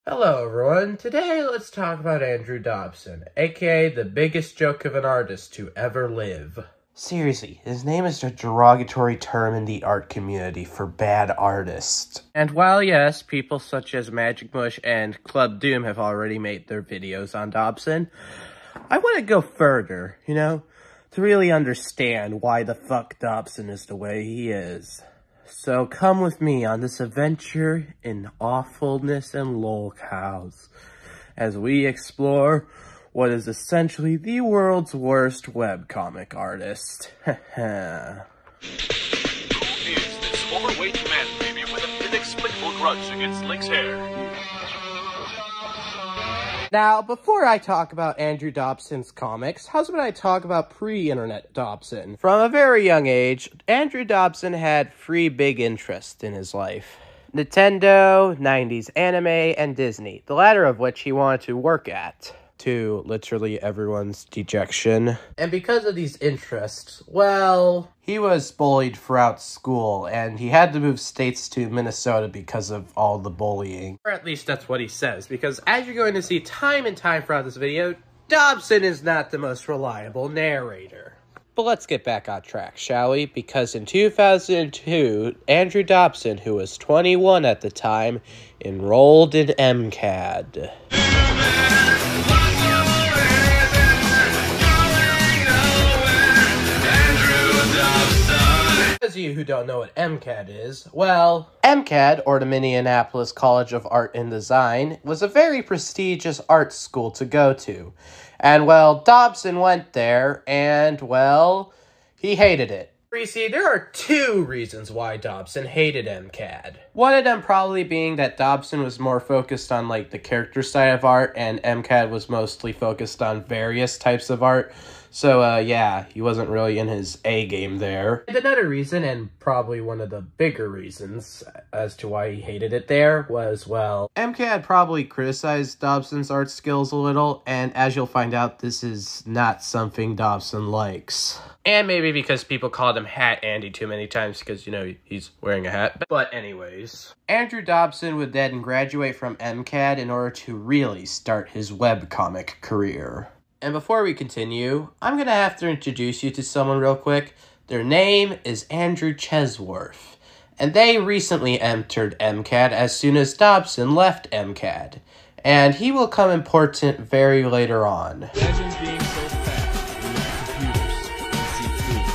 Hello everyone, today let's talk about Andrew Dobson, aka the biggest joke of an artist to ever live. Seriously, his name is a derogatory term in the art community for bad artist. And while yes, people such as Magic Mush and Club Doom have already made their videos on Dobson, I want to go further, to really understand why the fuck Dobson is the way he is. So come with me on this adventure in awfulness and lolcows as we explore what is essentially the world's worst webcomic artist. Who is this overweight man baby with an inexplicable grudge against Link's hair? Now, before I talk about Andrew Dobson's comics, how's about I talk about pre-internet Dobson? From a very young age, Andrew Dobson had three big interests in his life: Nintendo, 90s anime, and Disney, the latter of which he wanted to work at, to literally everyone's dejection. And because of these interests, well, he was bullied throughout school, and he had to move states to Minnesota because of all the bullying. Or at least that's what he says, because as you're going to see time and time throughout this video, Dobson is not the most reliable narrator. But let's get back on track, shall we? Because in 2002, Andrew Dobson, who was 21 at the time, enrolled in MCAD. Those of you who don't know what MCAD is, well, MCAD, or the Minneapolis College of Art and Design, was a very prestigious art school to go to. And, well, Dobson went there, and, well, he hated it. You see, there are two reasons why Dobson hated MCAD. One of them probably being that Dobson was more focused on, like, the character side of art, and MCAD was mostly focused on various types of art. So, yeah, he wasn't really in his A game there. And another reason, and probably one of the bigger reasons as to why he hated it there, was, well, MCAD probably criticized Dobson's art skills a little, and as you'll find out, this is not something Dobson likes. And maybe because people called him Hat Andy too many times because, he's wearing a hat. But anyways, Andrew Dobson would then graduate from MCAD in order to really start his webcomic career. And before we continue, I'm going to have to introduce you to someone real quick. Their name is Andrew Chesworth, and they recently entered MCAD as soon as Dobson left MCAD, and he will come important very later on. Imagine being so fat with computers and see food.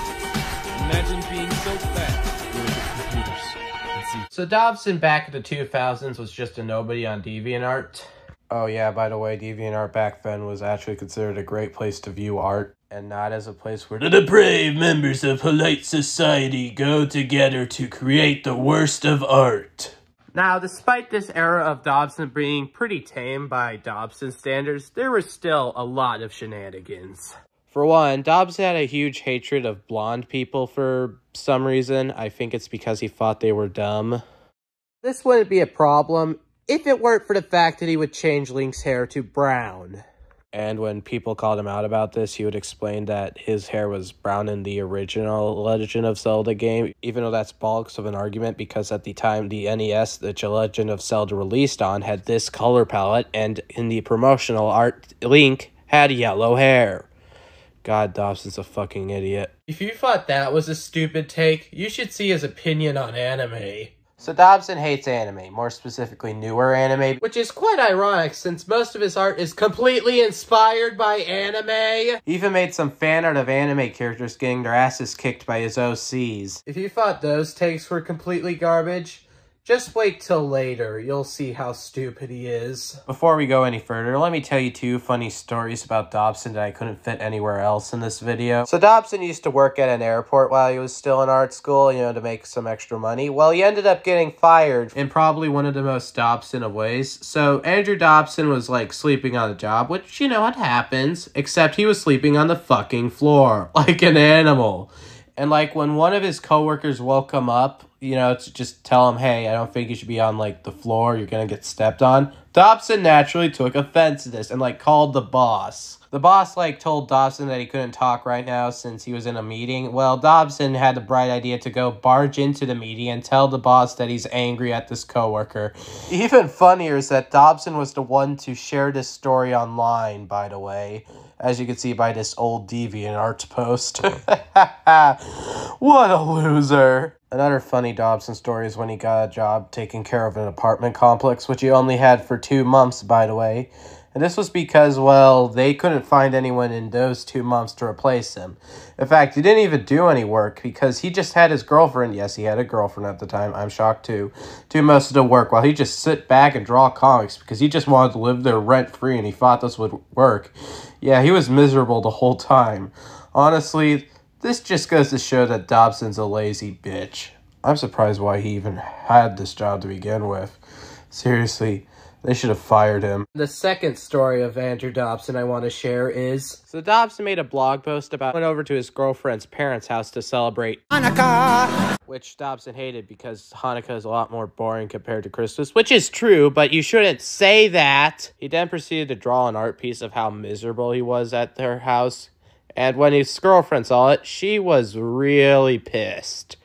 Imagine being so fat with computers and see food. So Dobson back in the 2000s was just a nobody on DeviantArt. Oh yeah, by the way, DeviantArt back then was actually considered a great place to view art, and not as a place where the depraved members of polite society go together to create the worst of art. Now, despite this era of Dobson being pretty tame by Dobson standards, there was still a lot of shenanigans. For one, Dobson had a huge hatred of blonde people for some reason. I think it's because he thought they were dumb. This wouldn't be a problem if it weren't for the fact that he would change Link's hair to brown. And when people called him out about this, he would explain that his hair was brown in the original Legend of Zelda game, even though that's bollocks of an argument because at the time the NES, the Legend of Zelda released on, had this color palette, and in the promotional art, Link had yellow hair. God, Dobson's a fucking idiot. If you thought that was a stupid take, you should see his opinion on anime. So Dobson hates anime, more specifically newer anime, which is quite ironic since most of his art is completely inspired by anime. He even made some fan art of anime characters getting their asses kicked by his OCs. If you thought those takes were completely garbage, just wait till later, you'll see how stupid he is. Before we go any further, let me tell you two funny stories about Dobson that I couldn't fit anywhere else in this video. So Dobson used to work at an airport while he was still in art school, to make some extra money. Well, he ended up getting fired in probably one of the most Dobson of ways. So Andrew Dobson was like sleeping on the job, which, it happens, except he was sleeping on the fucking floor, like an animal. And, like, when one of his coworkers woke him up, to just tell him, hey, I don't think you should be on, like, the floor, you're gonna get stepped on, Dobson naturally took offense to this and, called the boss. The boss, told Dobson that he couldn't talk right now since he was in a meeting. Well, Dobson had the bright idea to go barge into the meeting and tell the boss that he's angry at this coworker. Even funnier is that Dobson was the one to share this story online, by the way, as you can see by this old DeviantArt post. What a loser. Another funny Dobson story is when he got a job taking care of an apartment complex, which he only had for 2 months, by the way. And this was because, well, they couldn't find anyone in those 2 months to replace him. In fact, he didn't even do any work because he just had his girlfriend. Yes, he had a girlfriend at the time. I'm shocked too. Do most of the work while he just sit back and draw comics because he just wanted to live there rent-free and he thought this would work. Yeah, he was miserable the whole time. Honestly, this just goes to show that Dobson's a lazy bitch. I'm surprised why he even had this job to begin with. Seriously. They should have fired him. The second story of Andrew Dobson I want to share is... So Dobson made a blog post about went over to his girlfriend's parents' house to celebrate Hanukkah, which Dobson hated because Hanukkah is a lot more boring compared to Christmas, which is true, but you shouldn't say that. He then proceeded to draw an art piece of how miserable he was at their house, and when his girlfriend saw it, she was really pissed.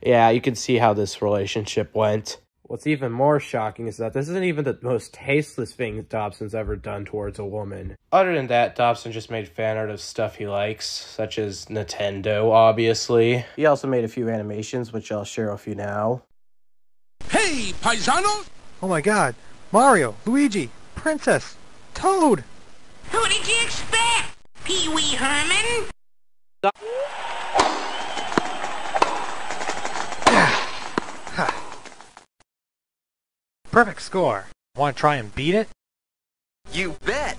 Yeah, you can see how this relationship went. What's even more shocking is that this isn't even the most tasteless thing Dobson's ever done towards a woman. Other than that, Dobson just made fan art of stuff he likes, such as Nintendo, obviously. He also made a few animations, which I'll share with you now. Hey, paisano! Oh my god, Mario, Luigi, Princess, Toad! Who did you expect? Pee-wee Herman? Perfect score. Want to try and beat it? You bet!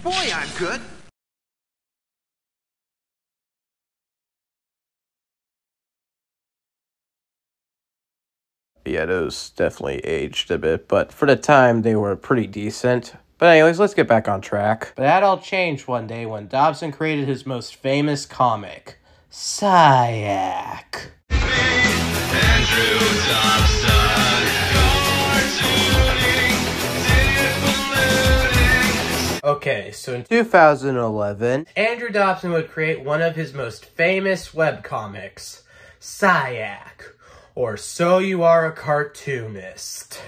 Boy, I'm good! Yeah, those definitely aged a bit, but for the time, they were pretty decent. But anyways, let's get back on track. But that all changed one day when Dobson created his most famous comic, Syak. Andrew Dobson, cartooning, Okay, so in 2011, Andrew Dobson would create one of his most famous webcomics, Syak, or So You Are a Cartoonist.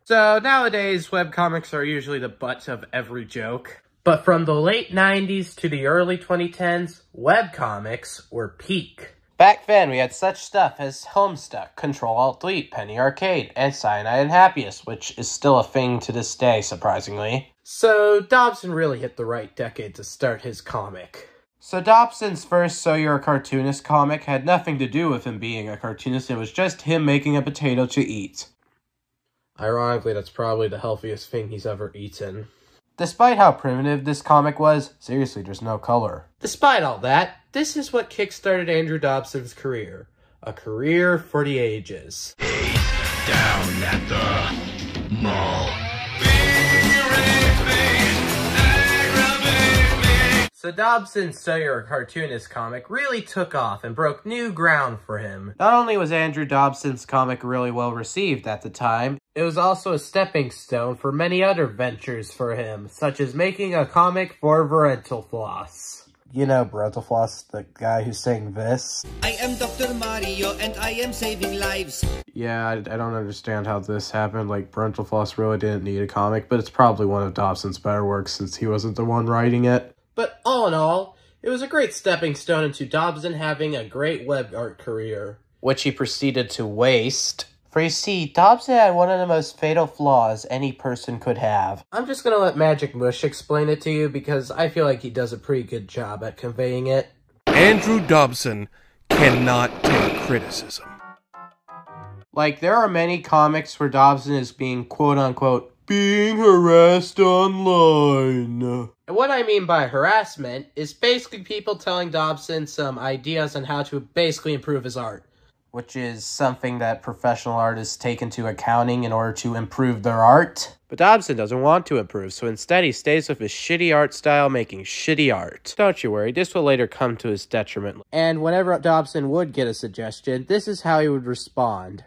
So nowadays, webcomics are usually the butt of every joke. But from the late 90s to the early 2010s, webcomics were peak. Back then, we had such stuff as Homestuck, Control-Alt-Delete, Penny Arcade, and Cyanide and Happiest, which is still a thing to this day, surprisingly. So Dobson really hit the right decade to start his comic. So Dobson's first So You're a Cartoonist comic had nothing to do with him being a cartoonist, it was just him making a potato to eat. Ironically, that's probably the healthiest thing he's ever eaten. Despite how primitive this comic was, seriously, there's no color. Despite all that, this is what kickstarted Andrew Dobson's career. A career for the ages. down at the mall. So Dobson's So You're a Cartoonist comic really took off and broke new ground for him. Not only was Andrew Dobson's comic really well received at the time, it was also a stepping stone for many other ventures for him, such as making a comic for Floss. You know Floss, the guy who sang this? I am Dr. Mario and I am saving lives. Yeah, I don't understand how this happened. Floss really didn't need a comic, but it's probably one of Dobson's better works since he wasn't the one writing it. But all in all, it was a great stepping stone into Dobson having a great web art career, which he proceeded to waste. For you see, Dobson had one of the most fatal flaws any person could have. I'm just gonna let Magic Mush explain it to you because I feel like he does a pretty good job at conveying it. Andrew Dobson cannot take criticism. There are many comics where Dobson is being quote-unquote being harassed online. And what I mean by harassment is basically people telling Dobson some ideas on how to basically improve his art. which is something that professional artists take into accounting in order to improve their art. But Dobson doesn't want to improve, so instead he stays with his shitty art style, making shitty art. Don't you worry, this will later come to his detriment. And whenever Dobson would get a suggestion, this is how he would respond.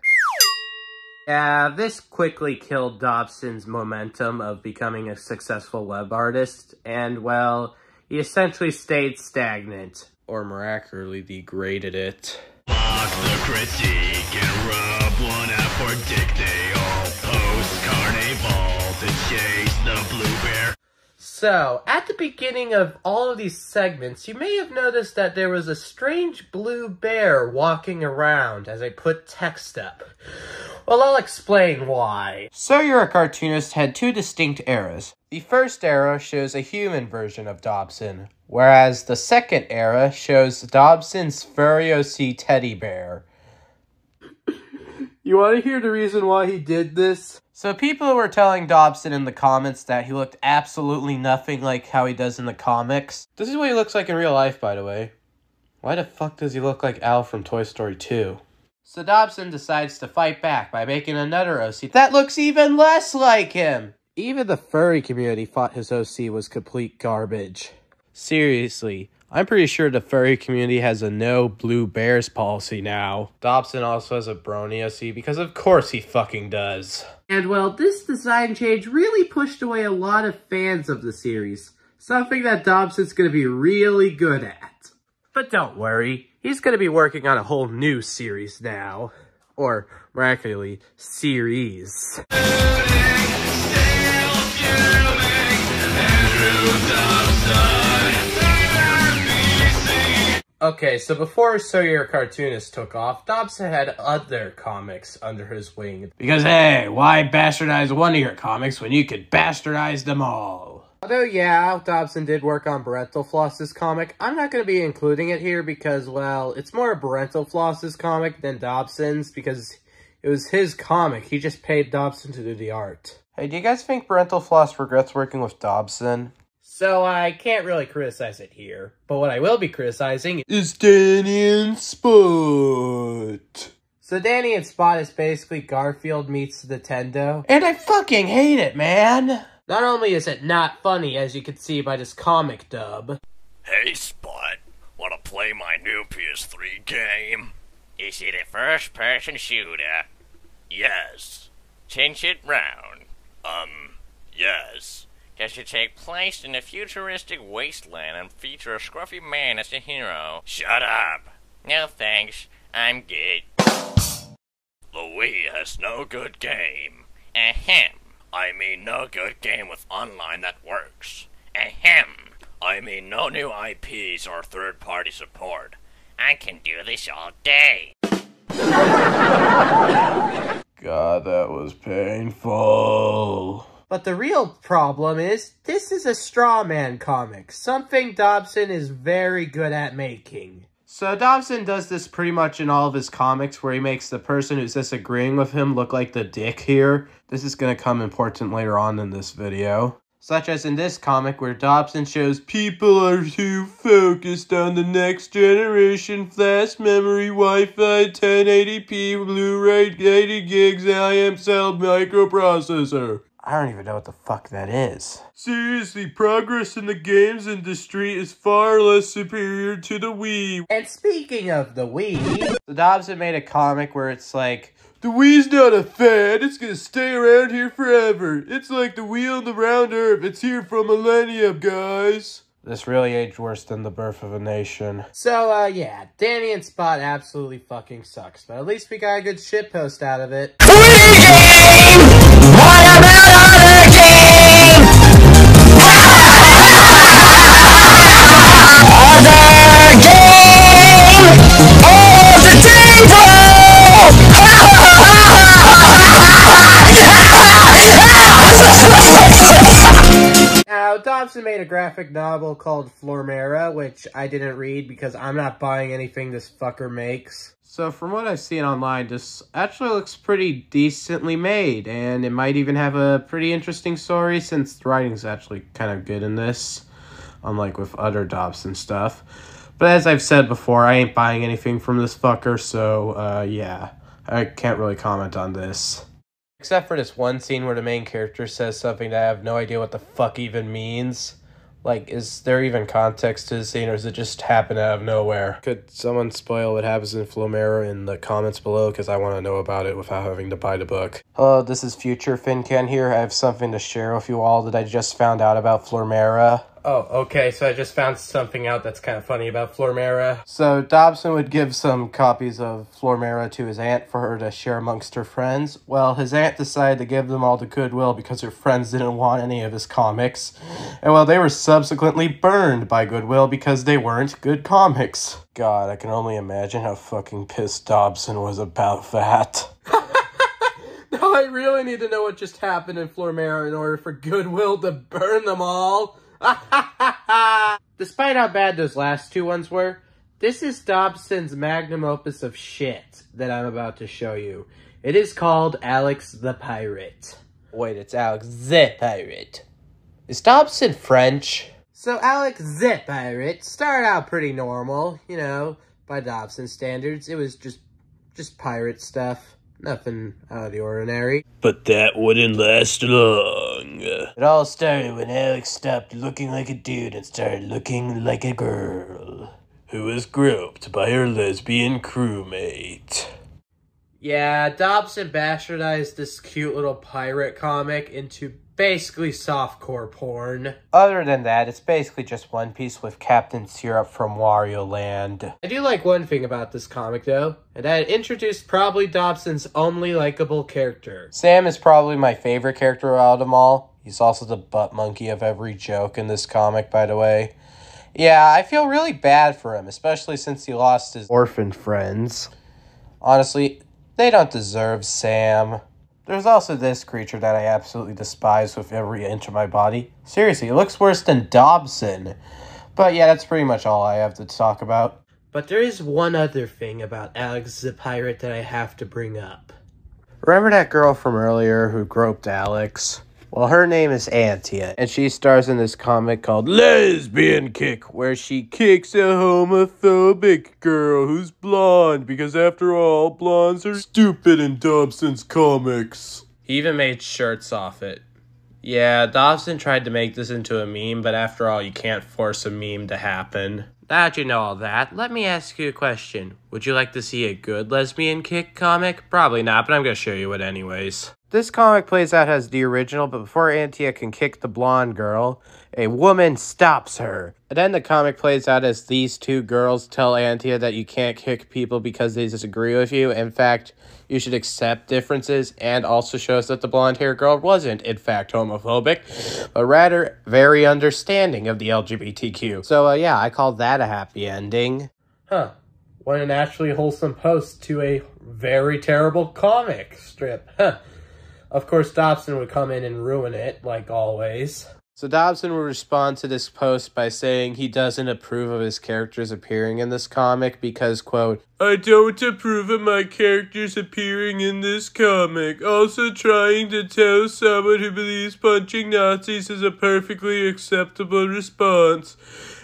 Yeah, this quickly killed Dobson's momentum of becoming a successful web artist, and, well, he essentially stayed stagnant. Or miraculously degraded it. Fuck the critique and rub one out for dick. They all post carnival to chase the blue bear. So, at the beginning of all of these segments, you may have noticed that there was a strange blue bear walking around as I put text up. Well, I'll explain why. So You're a Cartoonist had two distinct eras. The first era shows a human version of Dobson, whereas the second era shows Dobson's furry OC teddy bear. You want to hear the reason why he did this? So people were telling Dobson in the comments that he looked absolutely nothing like how he does in the comics. This is what he looks like in real life, by the way. Why the fuck does he look like Al from Toy Story 2? So Dobson decides to fight back by making another OC that looks even less like him. Even the furry community thought his OC was complete garbage. Seriously, I'm pretty sure the furry community has a no blue bears policy now. Dobson also has a brony OC because of course he fucking does. And well, this design change really pushed away a lot of fans of the series. Something that Dobson's gonna be really good at. But don't worry, he's gonna be working on a whole new series now. Or, miraculously, series. Okay, so before So You're a Cartoonist took off, Dobson had other comics under his wing. Because hey, why bastardize one of your comics when you could bastardize them all? Although yeah, Dobson did work on Parental Floss's comic, I'm not going to be including it here because, well, it's more Parental Floss's comic than Dobson's because it was his comic. He just paid Dobson to do the art. Hey, do you guys think Parental Floss regrets working with Dobson? So I can't really criticize it here, but what I will be criticizing is Danny and Spot. So Danny and Spot is basically Garfield meets Nintendo. And I fucking hate it, man! Not only is it not funny, as you can see by this comic dub. Hey Spot, wanna play my new PS3 game? Is it a first-person shooter? Yes. Change it round. Yes. Does it take place in a futuristic wasteland and feature a scruffy man as the hero? Shut up. No thanks, I'm good. The Wii has no good game. Ahem. I mean no good game with online that works. Ahem. I mean no new IPs or third-party support. I can do this all day. God, that was painful. But the real problem is, this is a straw man comic, something Dobson is very good at making. So Dobson does this pretty much in all of his comics where he makes the person who's disagreeing with him look like the dick here. This is going to come important later on in this video. Such as in this comic where Dobson shows people are too focused on the next generation flash memory Wi-Fi 1080p Blu-ray 80 gigs IM-cell microprocessor. I don't even know what the fuck that is. Seriously, progress in the games industry is far less superior to the Wii. And speaking of the Wii... So Dobson made a comic where it's like, the Wii's not a fad, it's gonna stay around here forever. It's like the wheel on the round earth, it's here for millennium, guys. This really aged worse than The Birth of a Nation. So, yeah, Danny and Spot absolutely fucking sucks, but at least we got a good shitpost out of it. Now, Dobson made a graphic novel called Flormera, which I didn't read because I'm not buying anything this fucker makes. So from what I've seen online, this actually looks pretty decently made, and it might even have a pretty interesting story since the writing's actually kind of good in this, unlike with other Dobson stuff. But But as I've said before, I ain't buying anything from this fucker, so, yeah. I can't really comment on this. Except for this one scene where the main character says something that I have no idea what the fuck even means. Like, is there even context to the scene, or does it just happen out of nowhere? Could someone spoil what happens in Flormera in the comments below, because I want to know about it without having to buy the book. Hello, this is Future FinCan here. I have something to share with you all that I just found out about Flormera. Oh, okay, so I just found something out that's kind of funny about Flormera. So Dobson would give some copies of Flormera to his aunt for her to share amongst her friends. Well, his aunt decided to give them all to Goodwill because her friends didn't want any of his comics. And well, they were subsequently burned by Goodwill because they weren't good comics. God, I can only imagine how fucking pissed Dobson was about that. Now I really need to know what just happened in Flormera in order for Goodwill to burn them all. Despite how bad those last two ones were, this is Dobson's magnum opus of shit that I'm about to show you. It is called Alex the Pirate. Wait, it's Alex the Pirate. Is Dobson French? So Alex the Pirate started out pretty normal, you know, by Dobson standards. It was just pirate stuff. Nothing out of the ordinary. But that wouldn't last long. It all started when Alex stopped looking like a dude and started looking like a girl who was groped by her lesbian crewmate. Yeah, Dobson bastardized this cute little pirate comic into basically softcore porn. Other than that, it's basically just One Piece with Captain Syrup from Wario Land. I do like one thing about this comic though, and that it introduced probably Dobson's only likable character. Sam is probably my favorite character out of them all. He's also the butt monkey of every joke in this comic, by the way. Yeah, I feel really bad for him, especially since he lost his orphan friends. Honestly, they don't deserve Sam. There's also this creature that I absolutely despise with every inch of my body. Seriously, it looks worse than Dobson. But yeah, that's pretty much all I have to talk about. But there is one other thing about Alex the Pirate that I have to bring up. Remember that girl from earlier who groped Alex? Well, her name is Antia, and she stars in this comic called Lesbian Kick, where she kicks a homophobic girl who's blonde, because after all, blondes are stupid in Dobson's comics. He even made shirts off it. Yeah, Dobson tried to make this into a meme, but after all, you can't force a meme to happen. Now that you know all that, let me ask you a question. Would you like to see a good Lesbian Kick comic? Probably not, but I'm going to show you it anyways. This comic plays out as the original, but before Antia can kick the blonde girl, a woman stops her. And then the comic plays out as these two girls tell Antia that you can't kick people because they disagree with you. In fact, you should accept differences, and also shows that the blonde-haired girl wasn't, in fact, homophobic, but rather very understanding of the LGBTQ. So, yeah, I call that a happy ending. Huh. What an actually wholesome post to a very terrible comic strip. Huh. Of course, Dobson would come in and ruin it, like always. So Dobson would respond to this post by saying he doesn't approve of his characters appearing in this comic because, quote, I don't approve of my characters appearing in this comic. Also trying to tell someone who believes punching Nazis is a perfectly acceptable response.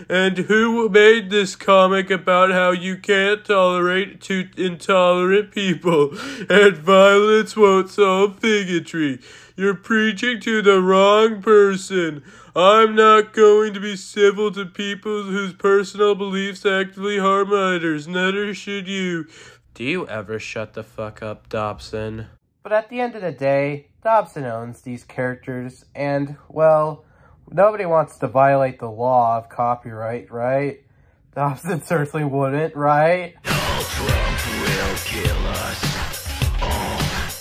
And who made this comic about how you can't tolerate two intolerant people and violence won't solve bigotry? You're preaching to the wrong person. I'm not going to be civil to people whose personal beliefs actively harm others. Neither should you. Do you ever shut the fuck up, Dobson? But at the end of the day, Dobson owns these characters, and, well, nobody wants to violate the law of copyright, right? Dobson certainly wouldn't, right? Donald Trump will kill us.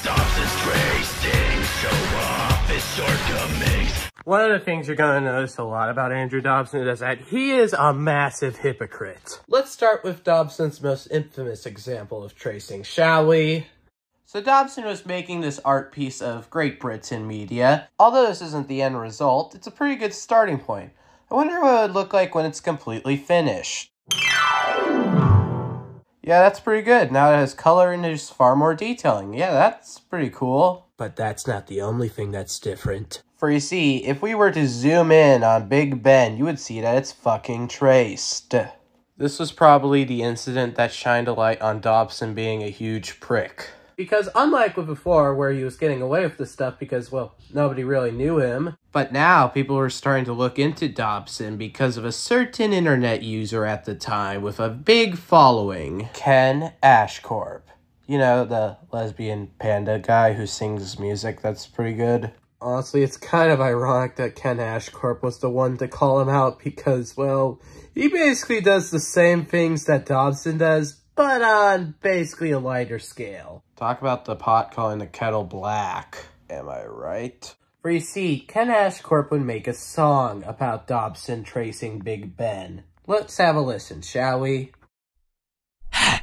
Dobson's tracing, show off his shortcomings. One of the things you're going to notice a lot about Andrew Dobson is that he is a massive hypocrite. Let's start with Dobson's most infamous example of tracing, shall we? So Dobson was making this art piece of Great Britain media. Although this isn't the end result, it's a pretty good starting point. I wonder what it would look like when it's completely finished. Yeah, that's pretty good. Now it has color and there's far more detailing. Yeah, that's pretty cool. But that's not the only thing that's different. For you see, if we were to zoom in on Big Ben, you would see that it's fucking traced. This was probably the incident that shined a light on Dobson being a huge prick. Because unlike with before, where he was getting away with this stuff because, well, nobody really knew him. But now, people were starting to look into Dobson because of a certain internet user at the time with a big following. Ken Ashcorp. You know, the lesbian panda guy who sings music that's pretty good. Honestly, it's kind of ironic that Ken Ashcorp was the one to call him out because, well, he basically does the same things that Dobson does, but on basically a lighter scale. Talk about the pot calling the kettle black. Am I right? For you see, Ken Ashcorp would make a song about Dobson tracing Big Ben. Let's have a listen, shall we?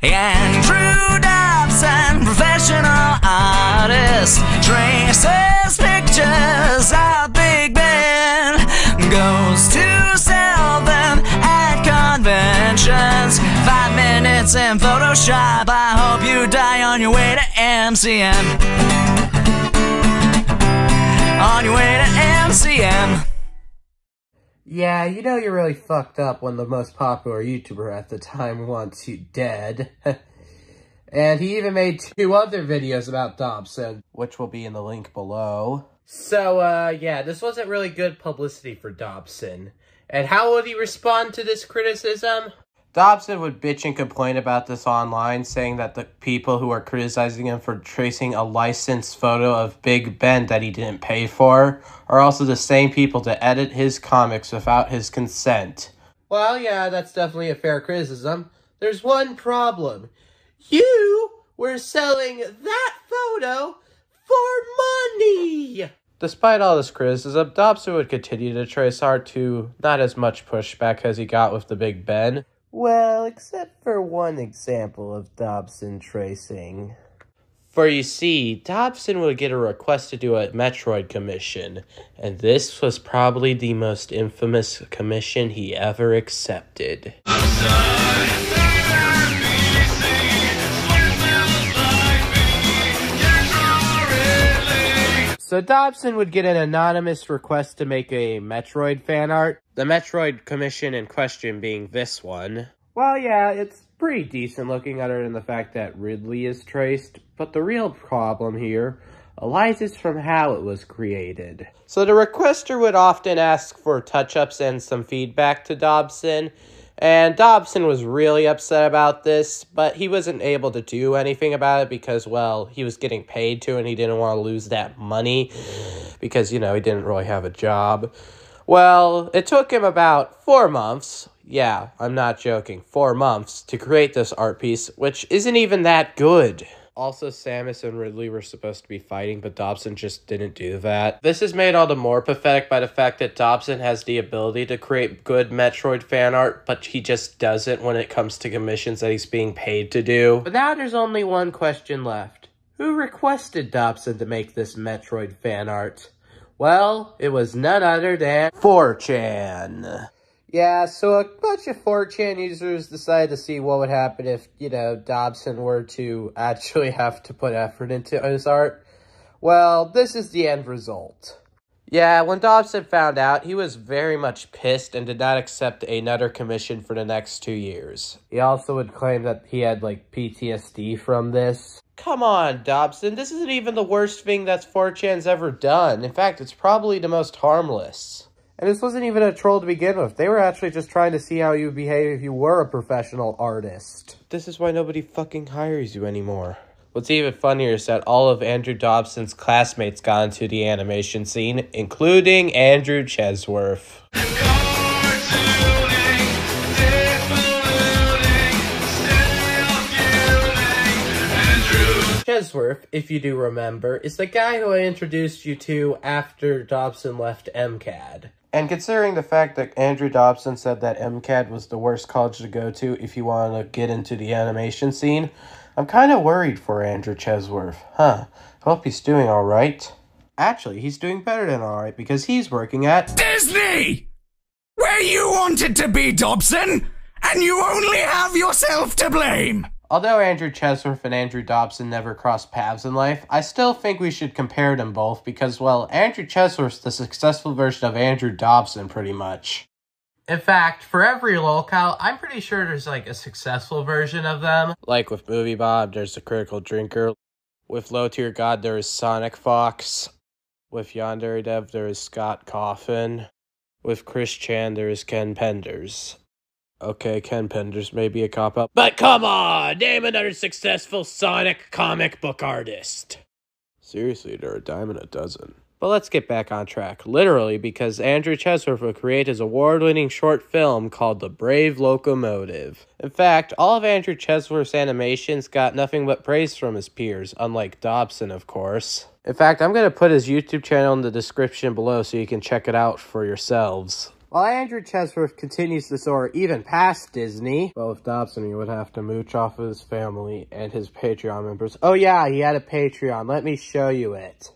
Andrew Dobson, professional artist, traces pictures of Big Ben, goes to sell them at conventions. 5 minutes in Photoshop, I hope you die on your way to MCM. On your way to MCM. Yeah, you know you're really fucked up when the most popular YouTuber at the time wants you dead. And he even made 2 other videos about Dobson, which will be in the link below. So, yeah, this wasn't really good publicity for Dobson. And how would he respond to this criticism? Dobson would bitch and complain about this online, saying that the people who are criticizing him for tracing a licensed photo of Big Ben that he didn't pay for are also the same people to edit his comics without his consent. Well, yeah, that's definitely a fair criticism. There's one problem. You were selling that photo for money! Despite all this criticism, Dobson would continue to trace art to not as much pushback as he got with the Big Ben. Well, except for one example of Dobson tracing. For you see, Dobson would get a request to do a Metroid commission, and this was probably the most infamous commission he ever accepted. So Dobson would get an anonymous request to make a Metroid fan art. The Metroid commission in question being this one. Well, yeah, it's pretty decent looking other than the fact that Ridley is traced, but the real problem here arises from how it was created. So the requester would often ask for touch-ups and some feedback to Dobson, and Dobson was really upset about this, but he wasn't able to do anything about it because, well, he was getting paid to and he didn't want to lose that money because, you know, he didn't really have a job. Well, it took him about 4 months, yeah, I'm not joking, 4 months to create this art piece, which isn't even that good. Also, Samus and Ridley were supposed to be fighting, but Dobson just didn't do that. This is made all the more pathetic by the fact that Dobson has the ability to create good Metroid fan art, but he just doesn't when it comes to commissions that he's being paid to do. But now there's only one question left. Who requested Dobson to make this Metroid fan art? Well, it was none other than 4chan. Yeah, so a bunch of 4chan users decided to see what would happen if, you know, Dobson were to actually have to put effort into his art. Well, this is the end result. Yeah, when Dobson found out, he was very much pissed and did not accept another commission for the next 2 years. He also would claim that he had, like, PTSD from this. Come on, Dobson, this isn't even the worst thing that 4chan's ever done. In fact, it's probably the most harmless. And this wasn't even a troll to begin with. They were actually just trying to see how you would behave if you were a professional artist. This is why nobody fucking hires you anymore. What's even funnier is that all of Andrew Dobson's classmates got into the animation scene, including Andrew Chesworth. Chesworth, if you do remember, is the guy who I introduced you to after Dobson left MCAD. And considering the fact that Andrew Dobson said that MCAD was the worst college to go to if you want to get into the animation scene, I'm kind of worried for Andrew Chesworth. I hope he's doing alright. Actually, he's doing better than alright because he's working at Disney! Where you wanted to be, Dobson, and you only have yourself to blame! Although Andrew Chesworth and Andrew Dobson never crossed paths in life, I still think we should compare them both because, well, Andrew Chesworth's the successful version of Andrew Dobson, pretty much. In fact, for every lolcow, I'm pretty sure there's like a successful version of them. Like with Movie Bob, there's the Critical Drinker. With Low Tier God, there is Sonic Fox. With Yandere Dev, there is Scott Coffin. With Chris Chan, there is Ken Penders. Okay, Ken Penders may be a cop-out, but come on! Name another successful Sonic comic book artist. Seriously, there are a dime and a dozen. But let's get back on track, literally, because Andrew Chesworth will create his award-winning short film called The Brave Locomotive. In fact, all of Andrew Chesworth's animations got nothing but praise from his peers, unlike Dobson, of course. In fact, I'm going to put his YouTube channel in the description below so you can check it out for yourselves. While Andrew Chesworth continues to soar even past Disney, well, with Dobson, he would have to mooch off of his family and his Patreon members. Oh yeah, he had a Patreon. Let me show you it.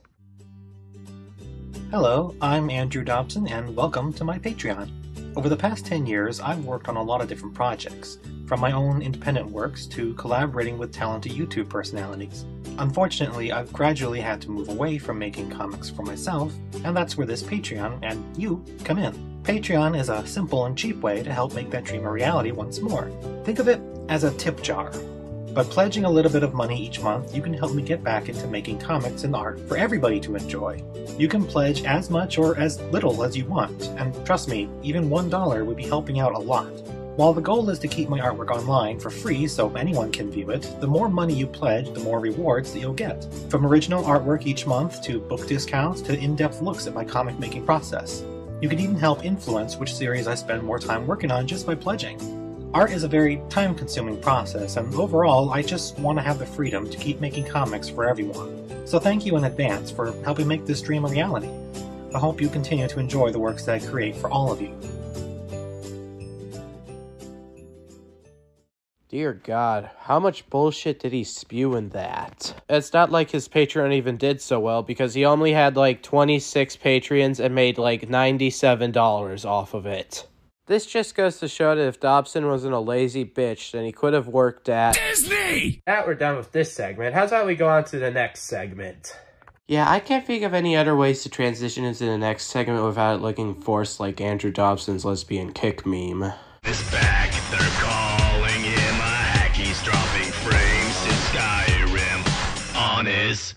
Hello, I'm Andrew Dobson, and welcome to my Patreon. Over the past 10 years, I've worked on a lot of different projects, from my own independent works to collaborating with talented YouTube personalities. Unfortunately, I've gradually had to move away from making comics for myself, and that's where this Patreon and you come in. Patreon is a simple and cheap way to help make that dream a reality once more. Think of it as a tip jar. By pledging a little bit of money each month, you can help me get back into making comics and art for everybody to enjoy. You can pledge as much or as little as you want, and trust me, even $1 would be helping out a lot. While the goal is to keep my artwork online for free so anyone can view it, the more money you pledge, the more rewards that you'll get. From original artwork each month, to book discounts, to in-depth looks at my comic making process. You can even help influence which series I spend more time working on just by pledging. Art is a very time-consuming process, and overall, I just want to have the freedom to keep making comics for everyone. So thank you in advance for helping make this dream a reality. I hope you continue to enjoy the works that I create for all of you. Dear God, how much bullshit did he spew in that? It's not like his Patreon even did so well, because he only had like 26 Patreons and made like $97 off of it. This just goes to show that if Dobson wasn't a lazy bitch, then he could have worked at Disney! Now we're done with this segment. How's about we go on to the next segment? Yeah, I can't think of any other ways to transition into the next segment without it looking forced like Andrew Dobson's lesbian kick meme. Is back, they're calling him a hack. He's dropping frames in Skyrim on his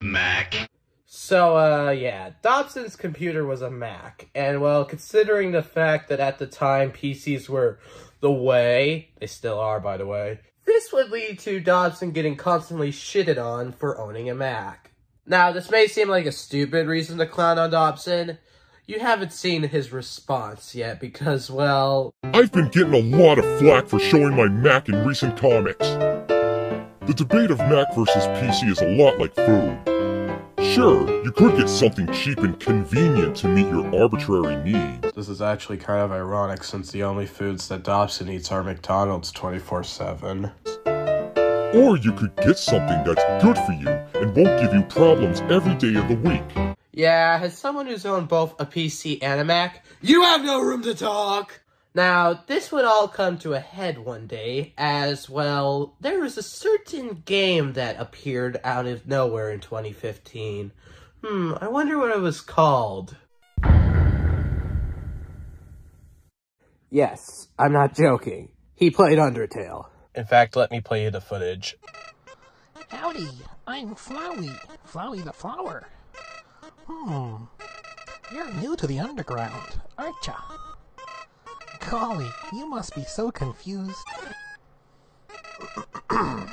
Mac. So, yeah, Dobson's computer was a Mac, and well, considering the fact that at the time PCs were the way, they still are, by the way, this would lead to Dobson getting constantly shitted on for owning a Mac. Now, this may seem like a stupid reason to clown on Dobson. You haven't seen his response yet because, well... I've been getting a lot of flack for showing my Mac in recent comics. The debate of Mac versus PC is a lot like food. Sure, you could get something cheap and convenient to meet your arbitrary needs. This is actually kind of ironic since the only foods that Dobson eats are McDonald's 24/7. Or you could get something that's good for you and won't give you problems every day of the week. Yeah, as someone who's owned both a PC and a Mac, you have no room to talk! Now, this would all come to a head one day, as, well, there was a certain game that appeared out of nowhere in 2015. I wonder what it was called. Yes, I'm not joking. He played Undertale. In fact, let me play you the footage. Howdy, I'm Flowey. Flowey the Flower. You're new to the underground, aren't ya? Golly, you must be so confused.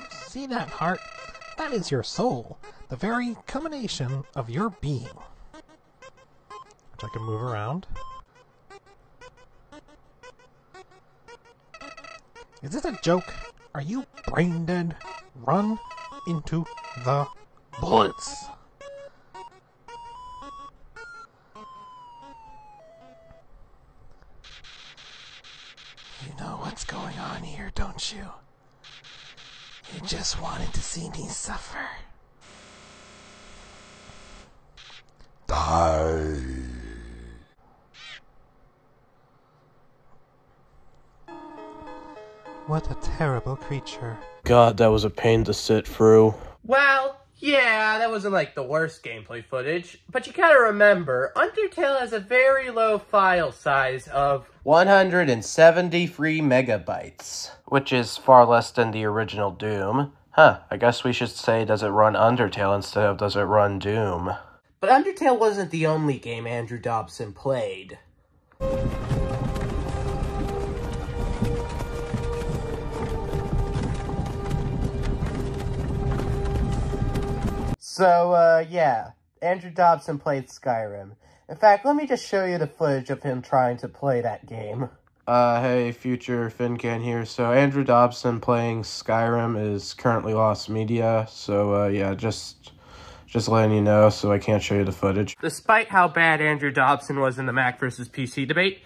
See that heart? That is your soul, the very culmination of your being. Which I can move around. Is this a joke? Are you brain dead? Run into the bullets! You know what's going on here, don't you? You just wanted to see me suffer. Die. What a terrible creature. God, that was a pain to sit through. Well, Yeah, that wasn't like the worst gameplay footage, but you gotta remember, Undertale has a very low file size of 173 megabytes, which is far less than the original Doom. Huh, I guess we should say does it run Undertale instead of does it run Doom. But Undertale wasn't the only game Andrew Dobson played. So, yeah, Andrew Dobson played Skyrim. In fact, let me just show you the footage of him trying to play that game. Hey, future FinCan here. So, Andrew Dobson playing Skyrim is currently lost media. So, yeah, just letting you know, so I can't show you the footage. Despite how bad Andrew Dobson was in the Mac versus PC debate,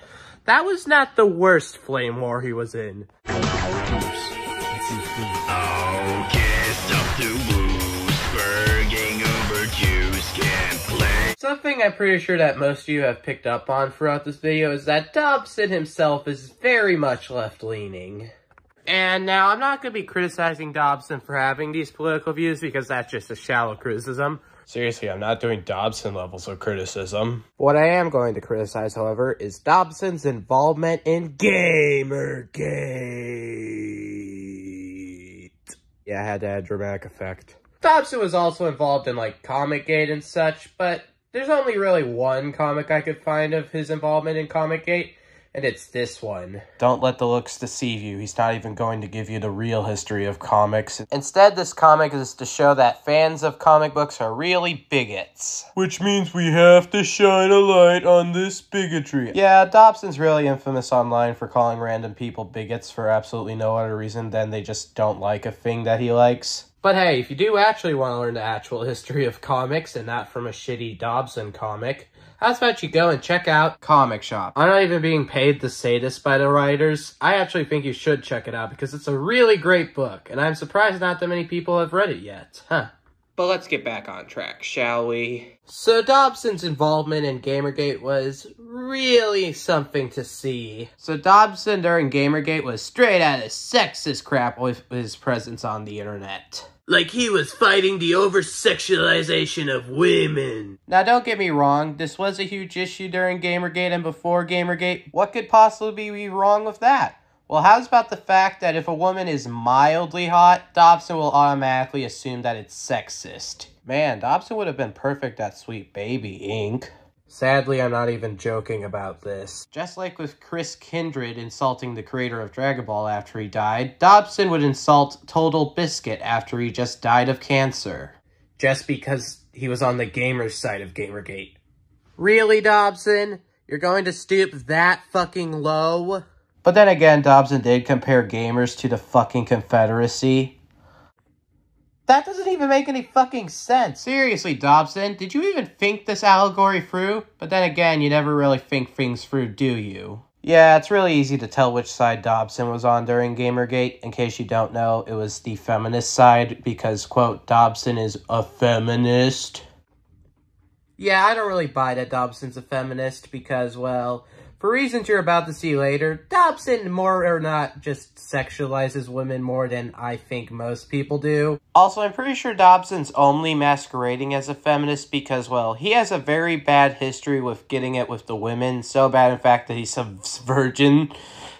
that was not the worst flame war he was in. Something I'm pretty sure that most of you have picked up on throughout this video is that Dobson himself is very much left-leaning. And now, I'm not going to be criticizing Dobson for having these political views because that's just a shallow criticism. Seriously, I'm not doing Dobson levels of criticism. What I am going to criticize, however, is Dobson's involvement in Gamergate. Yeah, I had to add dramatic effect. Dobson was also involved in, like, Comicgate and such, but there's only really one comic I could find of his involvement in Comicgate, and it's this one. Don't let the looks deceive you. He's not even going to give you the real history of comics. Instead, this comic is to show that fans of comic books are really bigots. Which means we have to shine a light on this bigotry. Yeah, Dobson's really infamous online for calling random people bigots for absolutely no other reason than they just don't like a thing that he likes. But hey, if you do actually want to learn the actual history of comics and not from a shitty Dobson comic, how about you go and check out Comic Shop. I'm not even being paid to say this by the writers. I actually think you should check it out because it's a really great book, and I'm surprised not that many people have read it yet. Huh. But let's get back on track, shall we? So Dobson's involvement in Gamergate was really something to see. So Dobson during Gamergate was straight out of sexist crap with his presence on the internet. Like he was fighting the over-sexualization of women. Now don't get me wrong, this was a huge issue during Gamergate and before Gamergate. What could possibly be wrong with that? Well, how's about the fact that if a woman is mildly hot, Dobson will automatically assume that it's sexist. Man, Dobson would have been perfect at Sweet Baby Inc. Sadly, I'm not even joking about this. Just like with Chris Kindred insulting the creator of Dragon Ball after he died, Dobson would insult Total Biscuit after he just died of cancer. Just because he was on the gamer's side of Gamergate. Really, Dobson? You're going to stoop that fucking low? But then again, Dobson did compare gamers to the fucking Confederacy. That doesn't even make any fucking sense. Seriously, Dobson, did you even think this allegory through? But then again, you never really think things through, do you? Yeah, it's really easy to tell which side Dobson was on during Gamergate. In case you don't know, it was the feminist side because, quote, Dobson is a feminist. Yeah, I don't really buy that Dobson's a feminist because, well, for reasons you're about to see later, Dobson more or not just sexualizes women more than I think most people do. Also, I'm pretty sure Dobson's only masquerading as a feminist because, well, he has a very bad history with getting it with the women. So bad, in fact, that he's a virgin.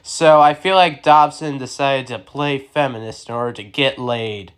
So I feel like Dobson decided to play feminist in order to get laid.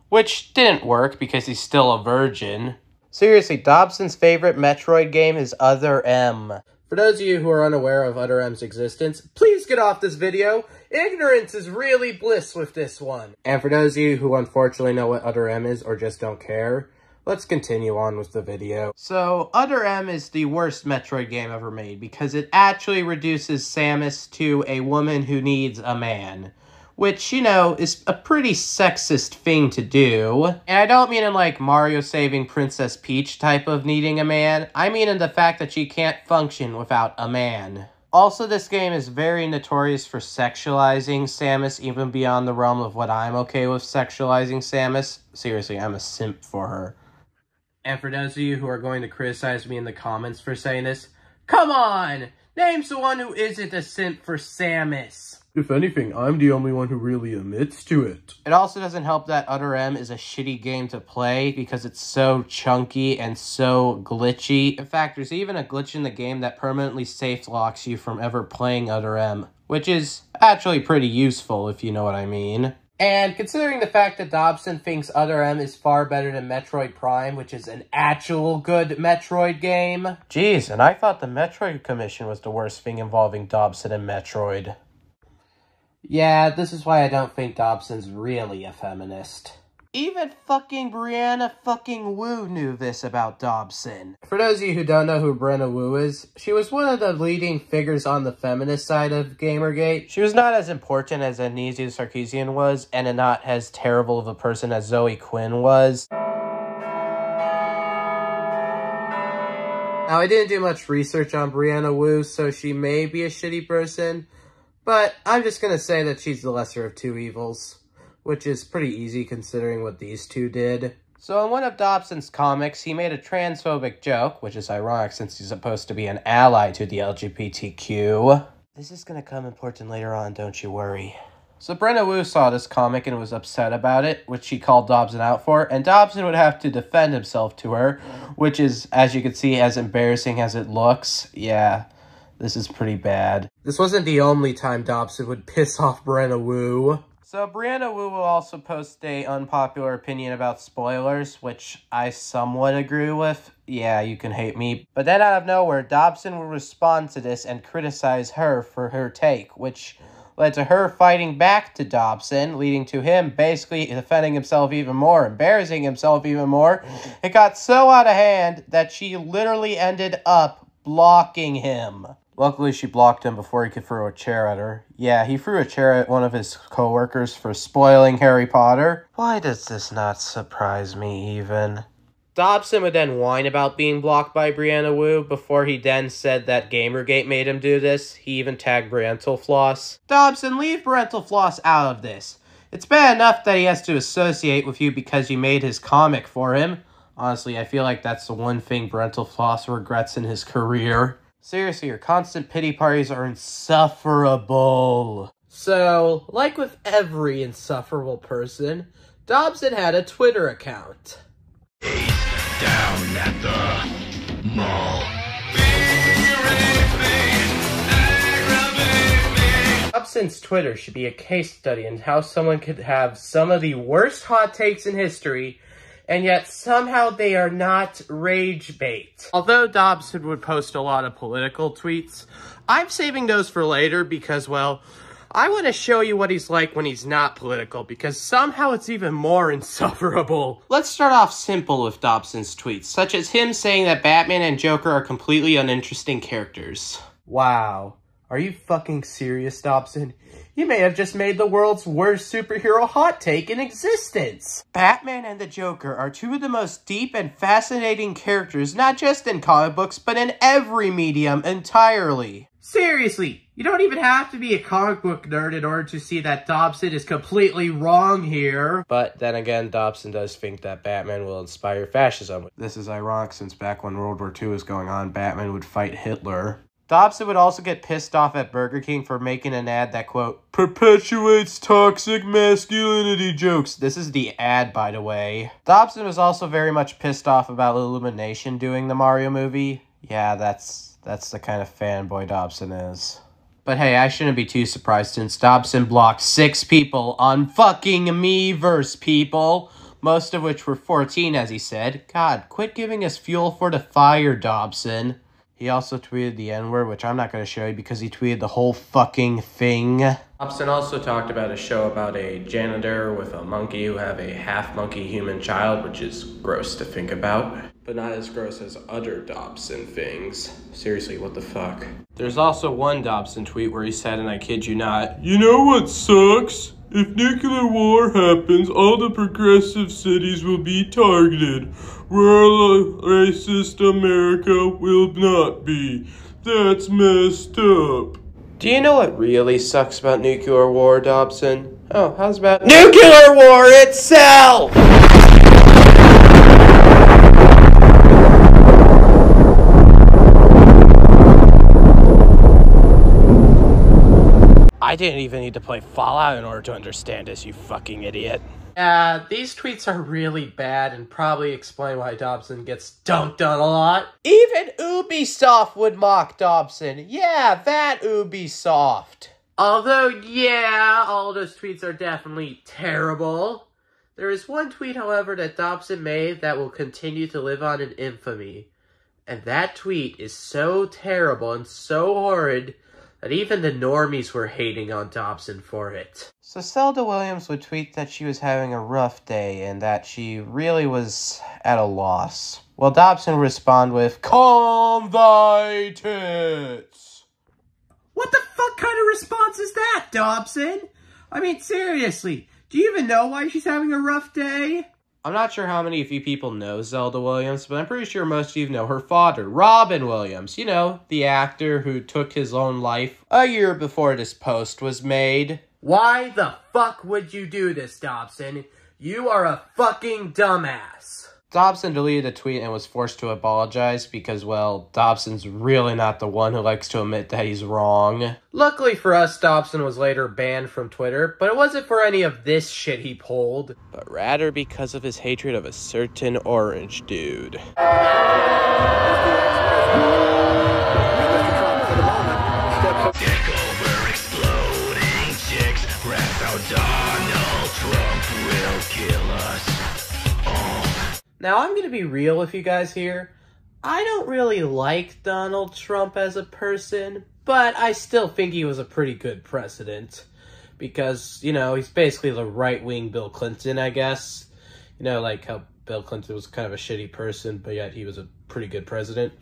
Which didn't work because he's still a virgin. Seriously, Dobson's favorite Metroid game is Other M. For those of you who are unaware of Other M's existence, please get off this video. Ignorance is really bliss with this one. And for those of you who unfortunately know what Other M is or just don't care, let's continue on with the video. So, Other M is the worst Metroid game ever made because it actually reduces Samus to a woman who needs a man. Which, you know, is a pretty sexist thing to do. And I don't mean in like Mario saving Princess Peach type of needing a man. I mean in the fact that she can't function without a man. Also, this game is very notorious for sexualizing Samus, even beyond the realm of what I'm okay with sexualizing Samus. Seriously, I'm a simp for her. And for those of you who are going to criticize me in the comments for saying this, come on! Name someone who isn't a simp for Samus! If anything, I'm the only one who really admits to it. It also doesn't help that Other M is a shitty game to play because it's so chunky and so glitchy. In fact, there's even a glitch in the game that permanently safe locks you from ever playing Other M, which is actually pretty useful if you know what I mean. And considering the fact that Dobson thinks Other M is far better than Metroid Prime, which is an actual good Metroid game. Jeez, and I thought the Metroid Commission was the worst thing involving Dobson and Metroid. Yeah, this is why I don't think Dobson's really a feminist. Even fucking Brianna fucking Wu knew this about Dobson. For those of you who don't know who Brianna Wu is, she was one of the leading figures on the feminist side of Gamergate. She was not as important as Amnesia Sarkeesian was, and not as terrible of a person as Zoe Quinn was. Now, I didn't do much research on Brianna Wu, so she may be a shitty person, but I'm just gonna say that she's the lesser of two evils, which is pretty easy considering what these two did. So in one of Dobson's comics, he made a transphobic joke, which is ironic since he's supposed to be an ally to the LGBTQ. This is gonna come important later on, don't you worry. So Brianna Wu saw this comic and was upset about it, which she called Dobson out for, and Dobson would have to defend himself to her, which is, as you can see, as embarrassing as it looks. Yeah, this is pretty bad. This wasn't the only time Dobson would piss off Brianna Wu. So Brianna Wu will also post a unpopular opinion about spoilers, which I somewhat agree with. Yeah, you can hate me. But then out of nowhere, Dobson will respond to this and criticize her for her take, which led to her fighting back to Dobson, leading to him basically defending himself even more, embarrassing himself even more. It got so out of hand that she literally ended up blocking him. Luckily, she blocked him before he could throw a chair at her. Yeah, he threw a chair at one of his co-workers for spoiling Harry Potter. Why does this not surprise me even? Dobson would then whine about being blocked by Brianna Wu before he then said that Gamergate made him do this. He even tagged Parental Floss. Dobson, leave Parental Floss out of this. It's bad enough that he has to associate with you because you made his comic for him. Honestly, I feel like that's the one thing Parental Floss regrets in his career. Seriously, your constant pity parties are insufferable. So, like with every insufferable person, Dobson had a Twitter account. Down at the mall. Dobson's Twitter should be a case study in how someone could have some of the worst hot takes in history, and yet somehow they are not rage bait. Although Dobson would post a lot of political tweets, I'm saving those for later because, well, I want to show you what he's like when he's not political, because somehow it's even more insufferable. Let's start off simple with Dobson's tweets, such as him saying that Batman and Joker are completely uninteresting characters. Wow. Are you fucking serious, Dobson? You may have just made the world's worst superhero hot take in existence. Batman and the Joker are two of the most deep and fascinating characters, not just in comic books, but in every medium entirely. Seriously, you don't even have to be a comic book nerd in order to see that Dobson is completely wrong here. But then again, Dobson does think that Batman will inspire fascism. This is ironic since back when World War II was going on, Batman would fight Hitler. Dobson would also get pissed off at Burger King for making an ad that, quote, perpetuates toxic masculinity jokes. This is the ad, by the way. Dobson was also very much pissed off about Illumination doing the Mario movie. Yeah, that's the kind of fanboy Dobson is. But hey, I shouldn't be too surprised since Dobson blocked 6 people on fucking Miiverse, people. Most of which were 14, as he said. God, quit giving us fuel for the fire, Dobson. He also tweeted the N-word, which I'm not going to show you because he tweeted the whole fucking thing. Dobson also talked about a show about a janitor with a monkey who have a half-monkey human child, which is gross to think about. But not as gross as other Dobson things. Seriously, what the fuck? There's also one Dobson tweet where he said, and I kid you not, you know what sucks? If nuclear war happens, all the progressive cities will be targeted, where racist America will not be. That's messed up. Do you know what really sucks about nuclear war, Dobson? Oh, how's about nuclear war itself? I didn't even need to play Fallout in order to understand this, you fucking idiot. These tweets are really bad and probably explain why Dobson gets dunked on a lot. Even Ubisoft would mock Dobson. Yeah, that Ubisoft. Although, yeah, all those tweets are definitely terrible. There is one tweet, however, that Dobson made that will continue to live on in infamy. And that tweet is so terrible and so horrid that even the normies were hating on Dobson for it. So Zelda Williams would tweet that she was having a rough day and that she really was at a loss. Well, Dobson would respond with, "Calm thy tits." What the fuck kind of response is that, Dobson? I mean, seriously, do you even know why she's having a rough day? I'm not sure how many of you people know Zelda Williams, but I'm pretty sure most of you know her father, Robin Williams. You know, the actor who took his own life a year before this post was made. Why the fuck would you do this, Dobson? You are a fucking dumbass. Dobson deleted the tweet and was forced to apologize because, well, Dobson's really not the one who likes to admit that he's wrong. Luckily for us, Dobson was later banned from Twitter, but it wasn't for any of this shit he pulled, but rather because of his hatred of a certain orange dude. Donald Trump will kill us. Now, I'm gonna be real with you guys here. I don't really like Donald Trump as a person, but I still think he was a pretty good president. Because, you know, he's basically the right-wing Bill Clinton, I guess. You know, like how Bill Clinton was kind of a shitty person, but yet he was a pretty good president.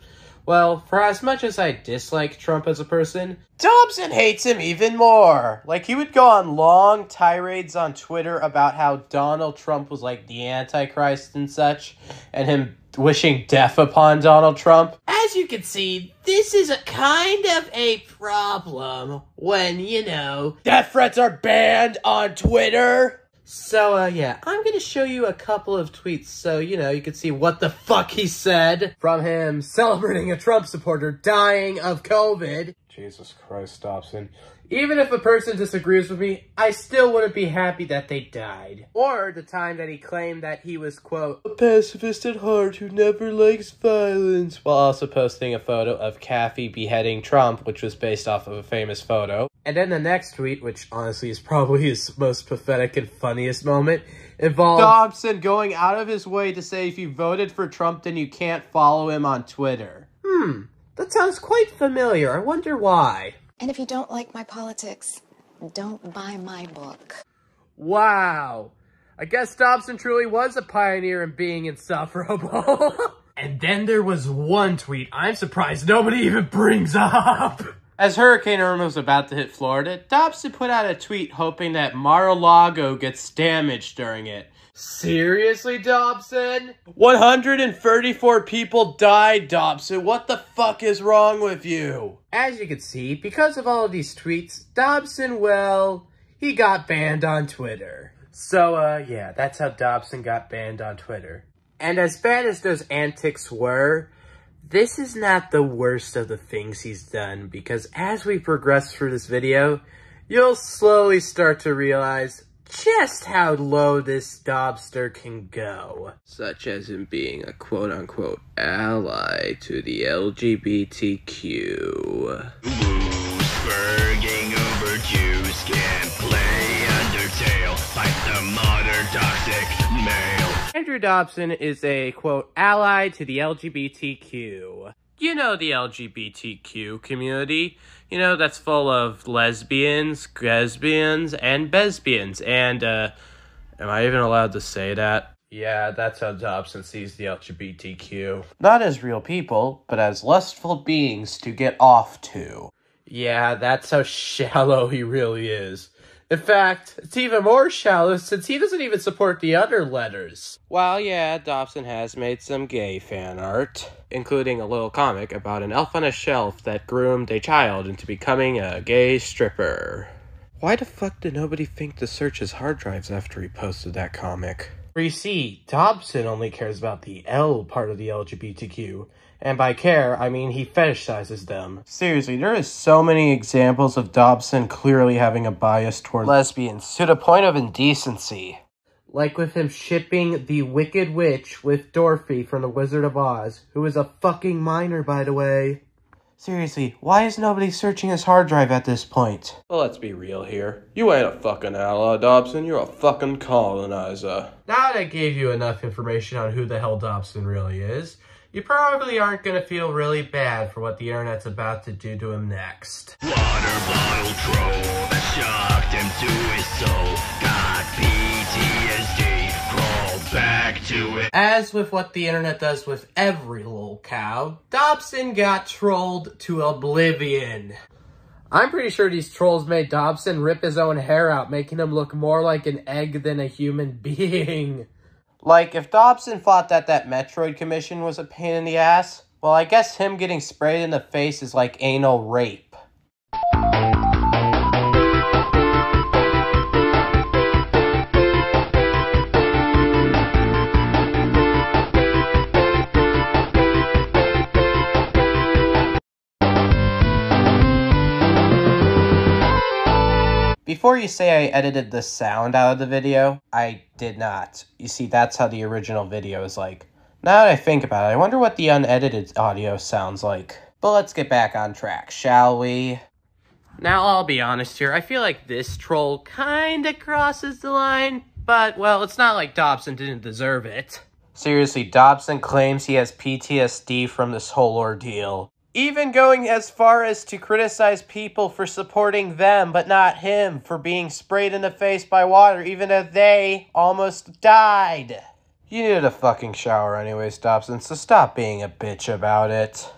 Well, for as much as I dislike Trump as a person, Dobson hates him even more. Like, he would go on long tirades on Twitter about how Donald Trump was like the Antichrist and such, and him wishing death upon Donald Trump. As you can see, this is a kind of a problem when, you know, death threats are banned on Twitter. So, yeah, I'm gonna show you a couple of tweets so, you know, you can see what the fuck he said from him celebrating a Trump supporter dying of COVID. Jesus Christ, Dobson. Even if a person disagrees with me, I still wouldn't be happy that they died. Or the time that he claimed that he was, quote, a pacifist at heart who never likes violence, while also posting a photo of Kathy beheading Trump, which was based off of a famous photo. And then the next tweet, which honestly is probably his most pathetic and funniest moment, involved Dobson going out of his way to say if you voted for Trump, then you can't follow him on Twitter. That sounds quite familiar. I wonder why. And if you don't like my politics, don't buy my book. Wow. I guess Dobson truly was a pioneer in being insufferable. And then there was one tweet I'm surprised nobody even brings up. As Hurricane Irma was about to hit Florida, Dobson put out a tweet hoping that Mar-a-Lago gets damaged during it. Seriously, Dobson? 134 people died, Dobson. What the fuck is wrong with you? As you can see, because of all of these tweets, Dobson, well, he got banned on Twitter. So, yeah, that's how Dobson got banned on Twitter. And as bad as those antics were, this is not the worst of the things he's done, because as we progress through this video, you'll slowly start to realize just how low this Dobster can go. Such as him being a quote-unquote ally to the LGBTQ. Berging over Jews can play Undertale, fight the modern toxic male. Andrew Dobson is a, quote, ally to the LGBTQ. You know the LGBTQ community. You know, that's full of lesbians, lesbians, and besbians. And, am I even allowed to say that? Yeah, that's how Dobson sees the LGBTQ. Not as real people, but as lustful beings to get off to. Yeah, that's how shallow he really is. In fact, it's even more shallow since he doesn't even support the other letters. Well, yeah, Dobson has made some gay fan art, including a little comic about an elf on a shelf that groomed a child into becoming a gay stripper. Why the fuck did nobody think to search his hard drives after he posted that comic? For you see, Dobson only cares about the L part of the LGBTQ. And by care, I mean he fetishizes them. Seriously, there is so many examples of Dobson clearly having a bias toward lesbians, to the point of indecency. Like with him shipping the Wicked Witch with Dorothy from The Wizard of Oz, who is a fucking minor, by the way. Seriously, why is nobody searching his hard drive at this point? Well, let's be real here. You ain't a fucking ally, Dobson. You're a fucking colonizer. Now that I gave you enough information on who the hell Dobson really is, you probably aren't going to feel really bad for what the internet's about to do to him next. Water bottle troll that shocked him to his soul. Got PTSD, crawled back to it. As with what the internet does with every lol cow, Dobson got trolled to oblivion. I'm pretty sure these trolls made Dobson rip his own hair out, making him look more like an egg than a human being. Like, if Dobson thought that Metroid commission was a pain in the ass, well, I guess him getting sprayed in the face is like anal rape. Before you say I edited the sound out of the video, I did not. You see, that's how the original video is like. Now that I think about it, I wonder what the unedited audio sounds like. But let's get back on track, shall we? Now, I'll be honest here, I feel like this troll kinda crosses the line, but, well, it's not like Dobson didn't deserve it. Seriously, Dobson claims he has PTSD from this whole ordeal. Even going as far as to criticize people for supporting them, but not him, for being sprayed in the face by water, even though they almost died. You needed a fucking shower anyways, Dobson, so stop being a bitch about it.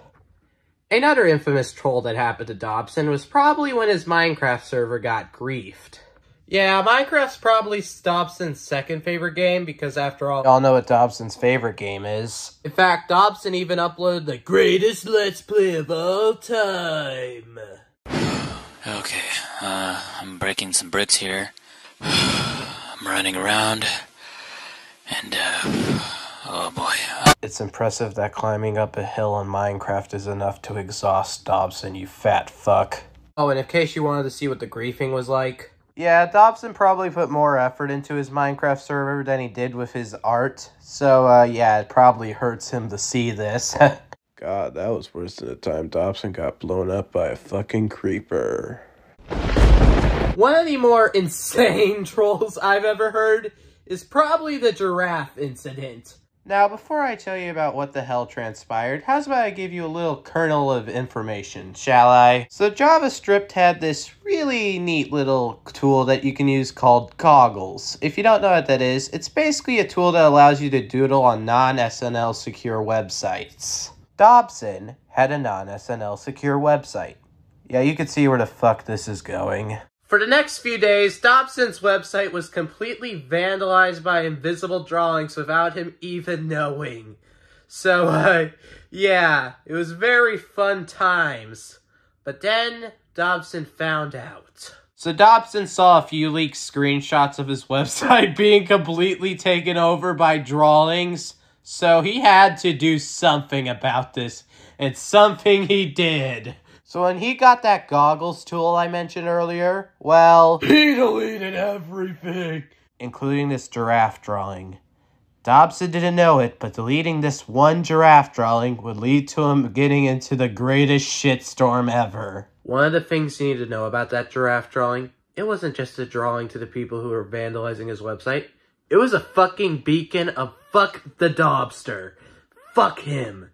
Another infamous troll that happened to Dobson was probably when his Minecraft server got griefed. Yeah, Minecraft's probably Dobson's second favorite game, because after all, y'all know what Dobson's favorite game is. In fact, Dobson even uploaded the greatest Let's Play of all time. Okay, I'm breaking some bricks here. I'm running around, and, oh boy. It's impressive that climbing up a hill on Minecraft is enough to exhaust Dobson, you fat fuck. Oh, and in case you wanted to see what the griefing was like, yeah, Dobson probably put more effort into his Minecraft server than he did with his art. So, yeah, it probably hurts him to see this. God, that was worse than the time Dobson got blown up by a fucking creeper. One of the more insane trolls I've ever heard is probably the giraffe incident. Now, before I tell you about what the hell transpired, how's about I give you a little kernel of information, shall I? So JavaScript had this really neat little tool that you can use called Goggles. If you don't know what that is, it's basically a tool that allows you to doodle on non-SNL secure websites. Dobson had a non-SNL secure website. Yeah, you can see where the fuck this is going. For the next few days, Dobson's website was completely vandalized by invisible drawings without him even knowing. So, yeah, it was very fun times. But then, Dobson found out. So Dobson saw a few leaked screenshots of his website being completely taken over by drawings. So he had to do something about this, and something he did. So when he got that Goggles tool I mentioned earlier, well, he deleted everything, including this giraffe drawing. Dobson didn't know it, but deleting this one giraffe drawing would lead to him getting into the greatest shitstorm ever. One of the things you need to know about that giraffe drawing, it wasn't just a drawing to the people who were vandalizing his website. It was a fucking beacon of fuck the Dobster. Fuck him.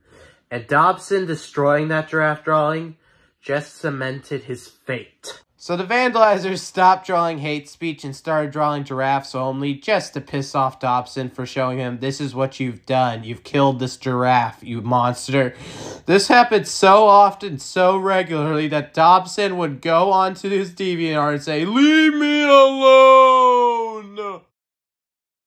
And Dobson destroying that giraffe drawing just cemented his fate. So the vandalizers stopped drawing hate speech and started drawing giraffes only, just to piss off Dobson for showing him, this is what you've done. You've killed this giraffe, you monster. This happened so often, so regularly, that Dobson would go onto his DeviantArt and say, leave me alone!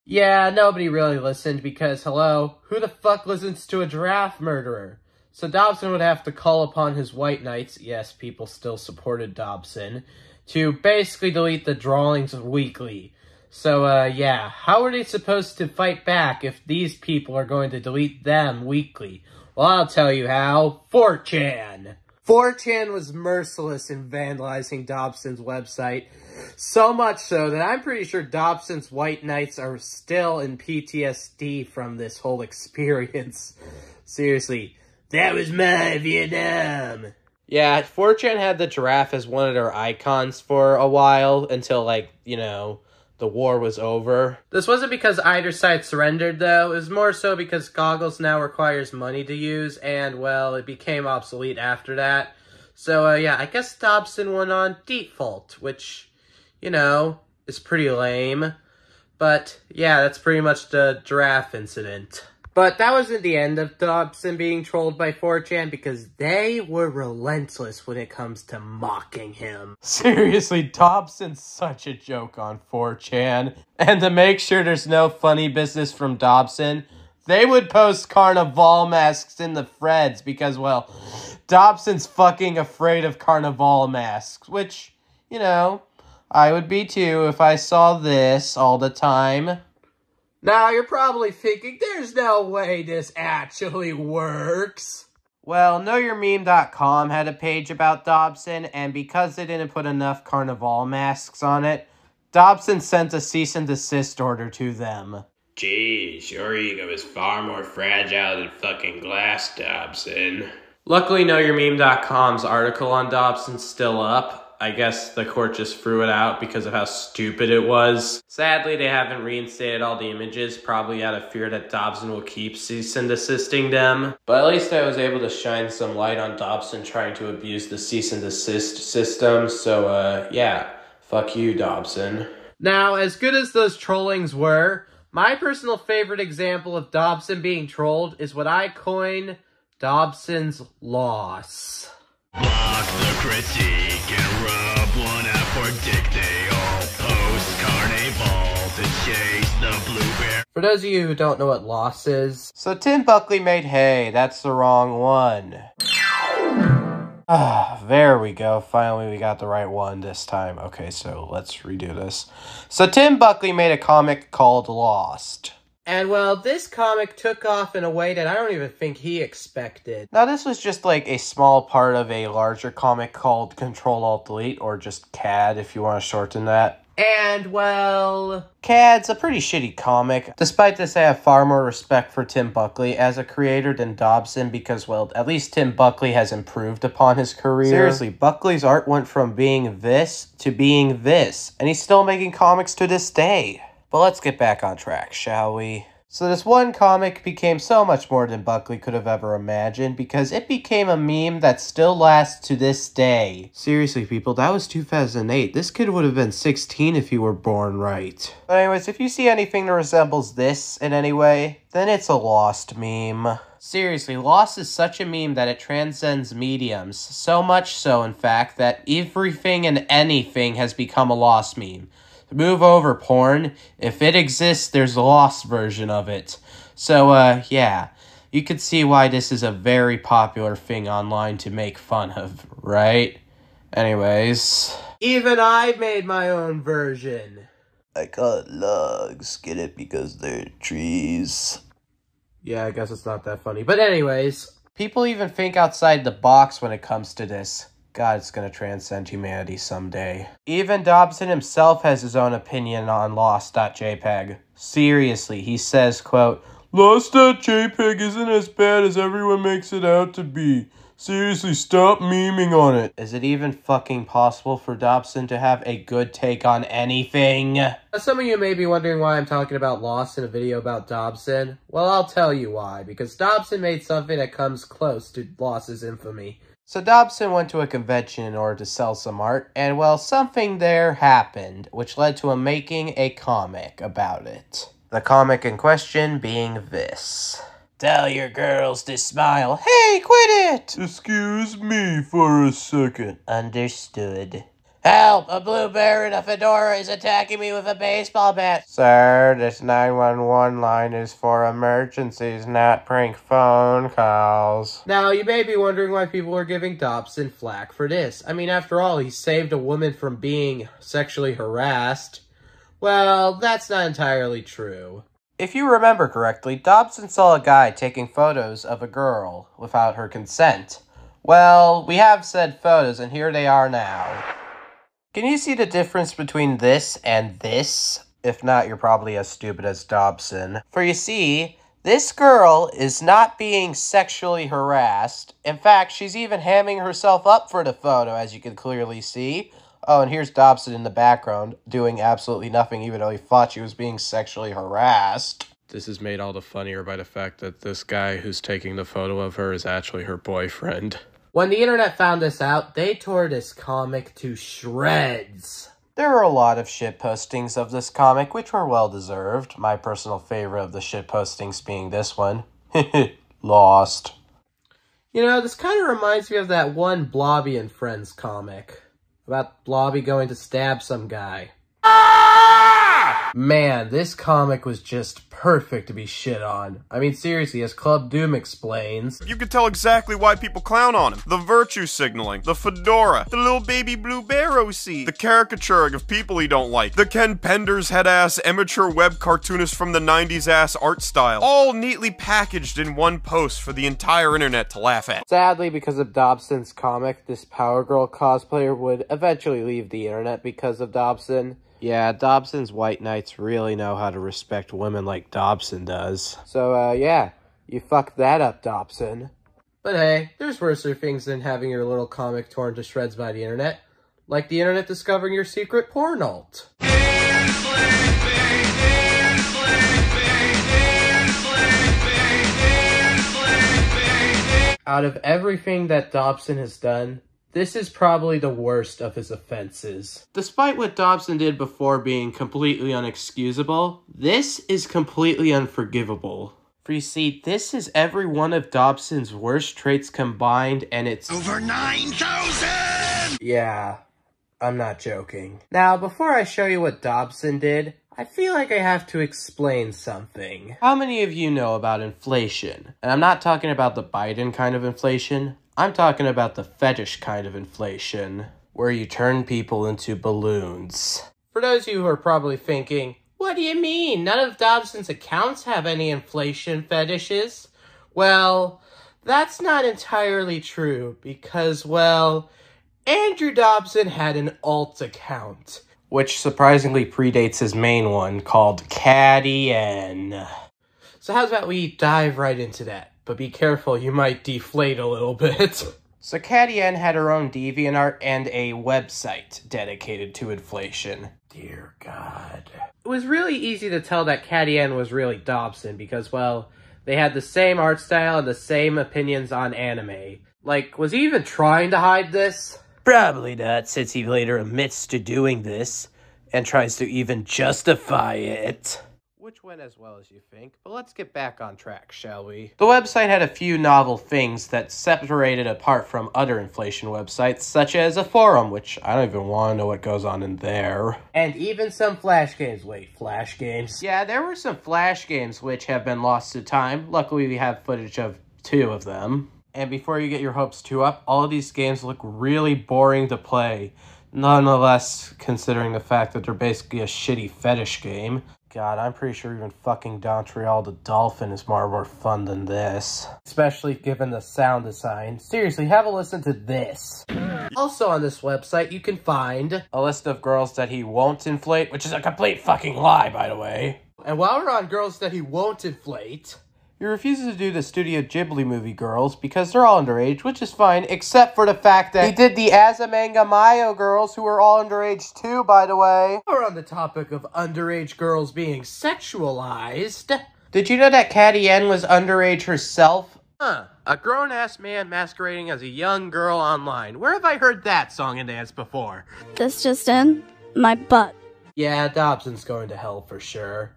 Yeah, nobody really listened because, hello, who the fuck listens to a giraffe murderer? So Dobson would have to call upon his white knights, yes, people still supported Dobson, to basically delete the drawings weekly. So, yeah, how are they supposed to fight back if these people are going to delete them weekly? Well, I'll tell you how. 4chan! 4chan was merciless in vandalizing Dobson's website, so much so that I'm pretty sure Dobson's White Knights are still in PTSD from this whole experience. Seriously, that was my Vietnam! Yeah, 4chan had the giraffe as one of their icons for a while until, like, you know, the war was over. This wasn't because either side surrendered, though. It was more so because goggles now requires money to use, and, well, it became obsolete after that. So, yeah, I guess Dobson went on default, which, you know, is pretty lame. But, yeah, that's pretty much the giraffe incident. But that wasn't the end of Dobson being trolled by 4chan, because they were relentless when it comes to mocking him. Seriously, Dobson's such a joke on 4chan. And to make sure there's no funny business from Dobson, they would post carnival masks in the threads because, well, Dobson's fucking afraid of carnival masks, which, you know, I would be too if I saw this all the time. Now, you're probably thinking, there's no way this actually works. Well, KnowYourMeme.com had a page about Dobson, and because they didn't put enough carnival masks on it, Dobson sent a cease and desist order to them. Geez, your ego is far more fragile than fucking glass, Dobson. Luckily, KnowYourMeme.com's article on Dobson's still up. I guess the court just threw it out because of how stupid it was. Sadly, they haven't reinstated all the images, probably out of fear that Dobson will keep cease and desisting them. But at least I was able to shine some light on Dobson trying to abuse the cease and desist system, so yeah, fuck you, Dobson. Now, as good as those trollings were, my personal favorite example of Dobson being trolled is what I coin Dobson's loss. Block the critique and rub one out for Dick Day. All post carnival to chase the blueberry. For those of you who don't know what loss is, so Tim Buckley made hay. That's the wrong one. There we go. Finally, we got the right one this time. Okay, so let's redo this. So Tim Buckley made a comic called Lost. And, well, this comic took off in a way that I don't even think he expected. Now, this was just, like, a small part of a larger comic called Control-Alt-Delete, or just CAD, if you want to shorten that. And, well, CAD's a pretty shitty comic. Despite this, I have far more respect for Tim Buckley as a creator than Dobson, because, well, at least Tim Buckley has improved upon his career. Seriously, Buckley's art went from being this to being this, and he's still making comics to this day. But let's get back on track, shall we? So this one comic became so much more than Buckley could have ever imagined because it became a meme that still lasts to this day. Seriously, people, that was 2008. This kid would have been 16 if he were born right. But anyways, if you see anything that resembles this in any way, then it's a Lost meme. Seriously, Lost is such a meme that it transcends mediums. So much so, in fact, that everything and anything has become a Lost meme. Move over, porn. If it exists, there's a Lost version of it. So, yeah. You could see why this is a very popular thing online to make fun of, right? Anyways. Even I made my own version. I call it logs. Get it? Because they're trees. Yeah, I guess it's not that funny. But anyways. People even think outside the box when it comes to this. God, it's gonna transcend humanity someday. Even Dobson himself has his own opinion on Lost.jpg. Seriously, he says, quote, Lost.jpg isn't as bad as everyone makes it out to be. Seriously, stop memeing on it. Is it even fucking possible for Dobson to have a good take on anything? Some of you may be wondering why I'm talking about Lost in a video about Dobson. Well, I'll tell you why. Because Dobson made something that comes close to Lost's infamy. So Dobson went to a convention in order to sell some art, and well, something there happened, which led to him making a comic about it. The comic in question being this. Tell your girls to smile. Hey, quit it! Excuse me for a second. Understood. Help! A blue bear in a fedora is attacking me with a baseball bat. Sir, this 911 line is for emergencies, not prank phone calls. Now, you may be wondering why people are giving Dobson flack for this. I mean, after all, he saved a woman from being sexually harassed. Well, that's not entirely true. If you remember correctly, Dobson saw a guy taking photos of a girl without her consent. Well, we have said photos, and here they are now. Can you see the difference between this and this? If not, you're probably as stupid as Dobson. For you see, this girl is not being sexually harassed. In fact, she's even hamming herself up for the photo, as you can clearly see. Oh, and here's Dobson in the background, doing absolutely nothing, even though he thought she was being sexually harassed. This is made all the funnier by the fact that this guy who's taking the photo of her is actually her boyfriend. When the internet found this out, they tore this comic to shreds. There were a lot of shit postings of this comic, which were well deserved. My personal favorite of the shit postings being this one. Lost. You know, this kind of reminds me of that one Blobby and Friends comic. About Blobby going to stab some guy. Man, this comic was just perfect to be shit on. I mean, seriously, as Club Doom explains, you can tell exactly why people clown on him. The virtue signaling, the fedora, the little baby blue barrow seat, the caricaturing of people he don't like, the Ken Penders head-ass amateur web cartoonist from the 90s ass art style, all neatly packaged in one post for the entire internet to laugh at. Sadly, because of Dobson's comic, this Power Girl cosplayer would eventually leave the internet because of Dobson. Yeah, Dobson's white knights really know how to respect women like Dobson does. So, yeah, you fucked that up, Dobson. But hey, there's worser things than having your little comic torn to shreds by the internet. Like the internet discovering your secret porn alt. Out of everything that Dobson has done, this is probably the worst of his offenses. Despite what Dobson did before being completely unexcusable, this is completely unforgivable. For you see, this is every one of Dobson's worst traits combined, and it's over 9,000! Yeah, I'm not joking. Now, before I show you what Dobson did, I feel like I have to explain something. How many of you know about inflation? And I'm not talking about the Biden kind of inflation. I'm talking about the fetish kind of inflation, where you turn people into balloons. For those of you who are probably thinking, what do you mean? None of Dobson's accounts have any inflation fetishes? Well, that's not entirely true, because, well, Andrew Dobson had an alt account, which surprisingly predates his main one, called Caddy N. So how's about we dive right into that? But be careful, you might deflate a little bit. So Caddy N had her own DeviantArt and a website dedicated to inflation. Dear God. It was really easy to tell that Caddy N was really Dobson because, well, they had the same art style and the same opinions on anime. Like, was he even trying to hide this? Probably not, since he later admits to doing this and tries to even justify it. Which went as well as you think, but let's get back on track, shall we? The website had a few novel things that separated apart from other inflation websites, such as a forum, which I don't even want to know what goes on in there. And even some Flash games. Wait, Flash games? Yeah, there were some Flash games which have been lost to time. Luckily, we have footage of 2 of them. And before you get your hopes too up, all of these games look really boring to play. Nonetheless, considering the fact that they're basically a shitty fetish game. God, I'm pretty sure even fucking Dontreal the Dolphin is more fun than this. Especially given the sound design. Seriously, have a listen to this. Also on this website, you can find a list of girls that he won't inflate, which is a complete fucking lie, by the way. And while we're on girls that he won't inflate, he refuses to do the Studio Ghibli movie girls because they're all underage, which is fine, except for the fact that he did the Azumanga Mayo girls, who are all underage too, by the way. We're on the topic of underage girls being sexualized. Did you know that Caddy N was underage herself? Huh. A grown-ass man masquerading as a young girl online. Where have I heard that song and dance before? This just in, my butt. Yeah, Dobson's going to hell for sure.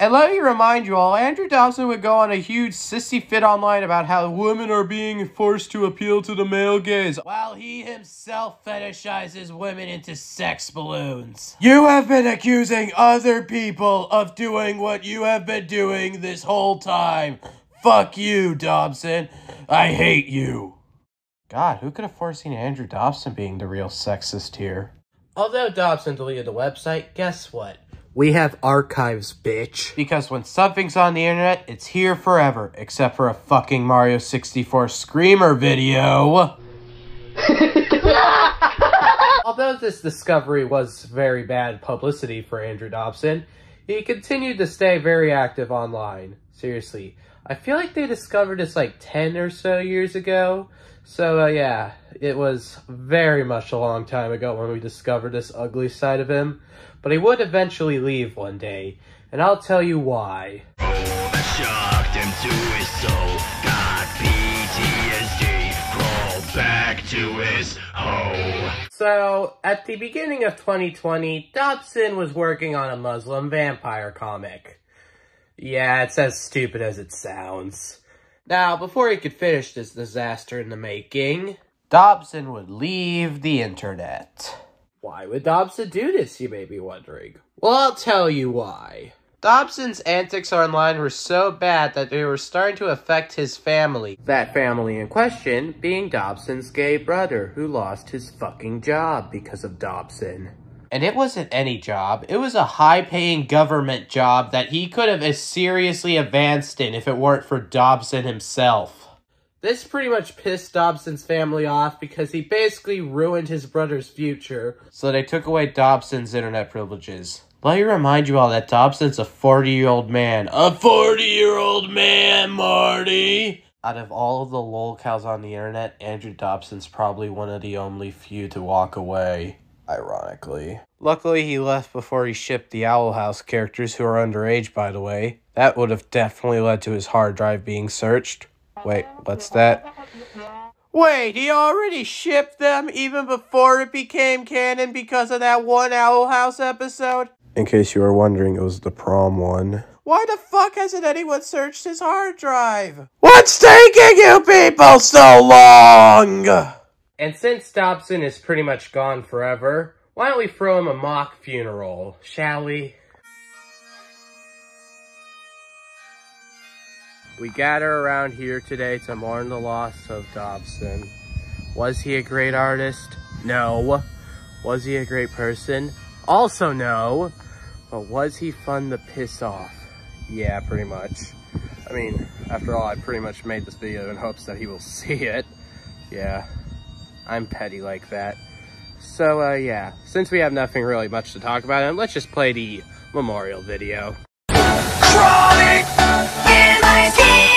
And let me remind you all, Andrew Dobson would go on a huge sissy fit online about how women are being forced to appeal to the male gaze, while he himself fetishizes women into sex balloons. You have been accusing other people of doing what you have been doing this whole time. Fuck you, Dobson. I hate you. God, who could have foreseen Andrew Dobson being the real sexist here? Although Dobson deleted the website, guess what? We have archives, bitch. Because when something's on the internet, it's here forever. Except for a fucking Mario 64 Screamer video. Although this discovery was very bad publicity for Andrew Dobson, he continued to stay very active online. Seriously. I feel like they discovered this like 10 or so years ago. So yeah, it was very much a long time ago when we discovered this ugly side of him. But he would eventually leave one day, and I'll tell you why. Shocked him to his soul, got PTSD, crawled back to his hole. So, at the beginning of 2020, Dobson was working on a Muslim vampire comic. Yeah, it's as stupid as it sounds. Now, before he could finish this disaster in the making, Dobson would leave the internet. Why would Dobson do this, you may be wondering? Well, I'll tell you why. Dobson's antics online were so bad that they were starting to affect his family. That family in question being Dobson's gay brother, who lost his fucking job because of Dobson. And it wasn't any job, it was a high-paying government job that he could have seriously advanced in if it weren't for Dobson himself. This pretty much pissed Dobson's family off because he basically ruined his brother's future. So they took away Dobson's internet privileges. Let me remind you all that Dobson's a 40-year-old man. A 40-year-old man, Marty! Out of all of the lolcows on the internet, Andrew Dobson's probably one of the only few to walk away. Ironically. Luckily, he left before he shipped the Owl House characters, who are underage, by the way. That would have definitely led to his hard drive being searched. Wait, what's that? Wait, he already shipped them even before it became canon because of that one Owl House episode? In case you were wondering, it was the prom one. Why the fuck hasn't anyone searched his hard drive? What's taking you people so long? And since Dobson is pretty much gone forever, why don't we throw him a mock funeral, shall we? We gather around here today to mourn the loss of Dobson. Was he a great artist? No. Was he a great person? Also no. But was he fun to piss off? Yeah, pretty much. I mean, after all, I pretty much made this video in hopes that he will see it. Yeah. I'm petty like that. So, yeah. Since we have nothing really much to talk about, let's just play the memorial video. Crawling in my skin.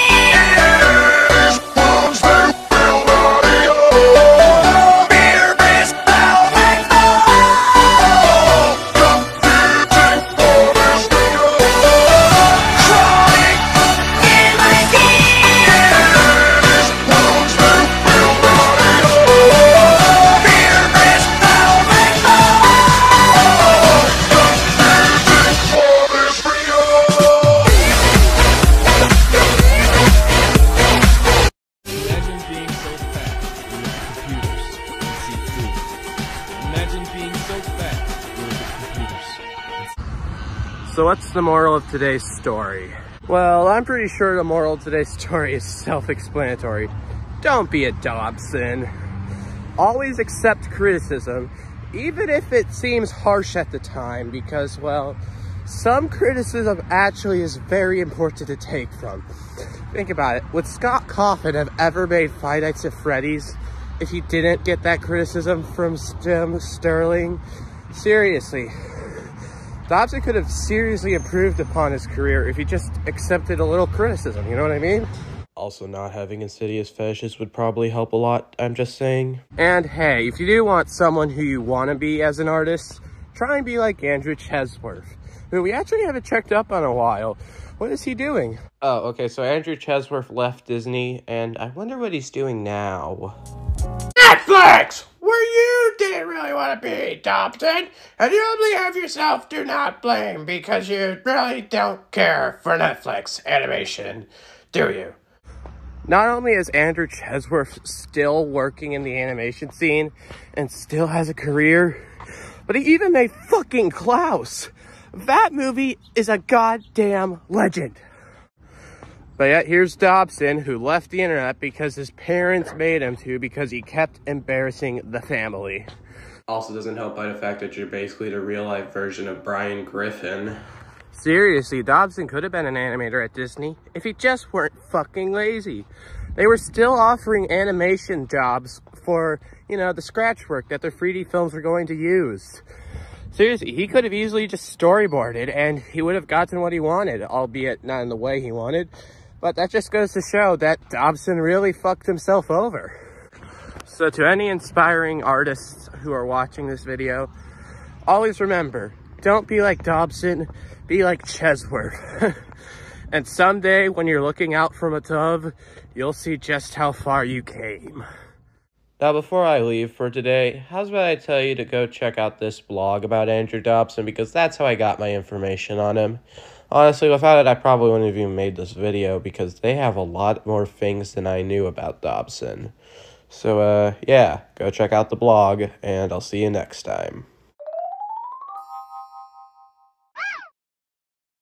So what's the moral of today's story? Well, I'm pretty sure the moral of today's story is self-explanatory. Don't be a Dobson. Always accept criticism, even if it seems harsh at the time, because, well, some criticism actually is very important to take from. Think about it. Would Scott Cawthon have ever made Five Nights at Freddy's if he didn't get that criticism from Jim Sterling? Seriously. Dobson could have seriously improved upon his career if he just accepted a little criticism, you know what I mean? Also, not having insidious fetishes would probably help a lot, I'm just saying. And hey, if you do want someone who you want to be as an artist, try and be like Andrew Chesworth, who we actually haven't checked up on a while. What is he doing? Oh, okay, so Andrew Chesworth left Disney, and I wonder what he's doing now. Netflix! Where you didn't really want to be, Dobson, and you only have yourself to not blame because you really don't care for Netflix animation, do you? Not only is Andrew Chesworth still working in the animation scene and still has a career, but he even made fucking Klaus. That movie is a goddamn legend. But yet, here's Dobson, who left the internet because his parents made him to because he kept embarrassing the family. Also doesn't help by the fact that you're basically the real-life version of Brian Griffin. Seriously, Dobson could have been an animator at Disney if he just weren't fucking lazy. They were still offering animation jobs for, you know, the scratch work that their 3D films were going to use. Seriously, he could have easily just storyboarded and he would have gotten what he wanted, albeit not in the way he wanted. But that just goes to show that Dobson really fucked himself over. So to any inspiring artists who are watching this video, always remember, don't be like Dobson, be like Chesworth. And someday when you're looking out from above, you'll see just how far you came. Now before I leave for today, how's about I tell you to go check out this blog about Andrew Dobson, because that's how I got my information on him. Honestly, without it, I probably wouldn't have even made this video, because they have a lot more things than I knew about Dobson. So, yeah, go check out the blog, and I'll see you next time.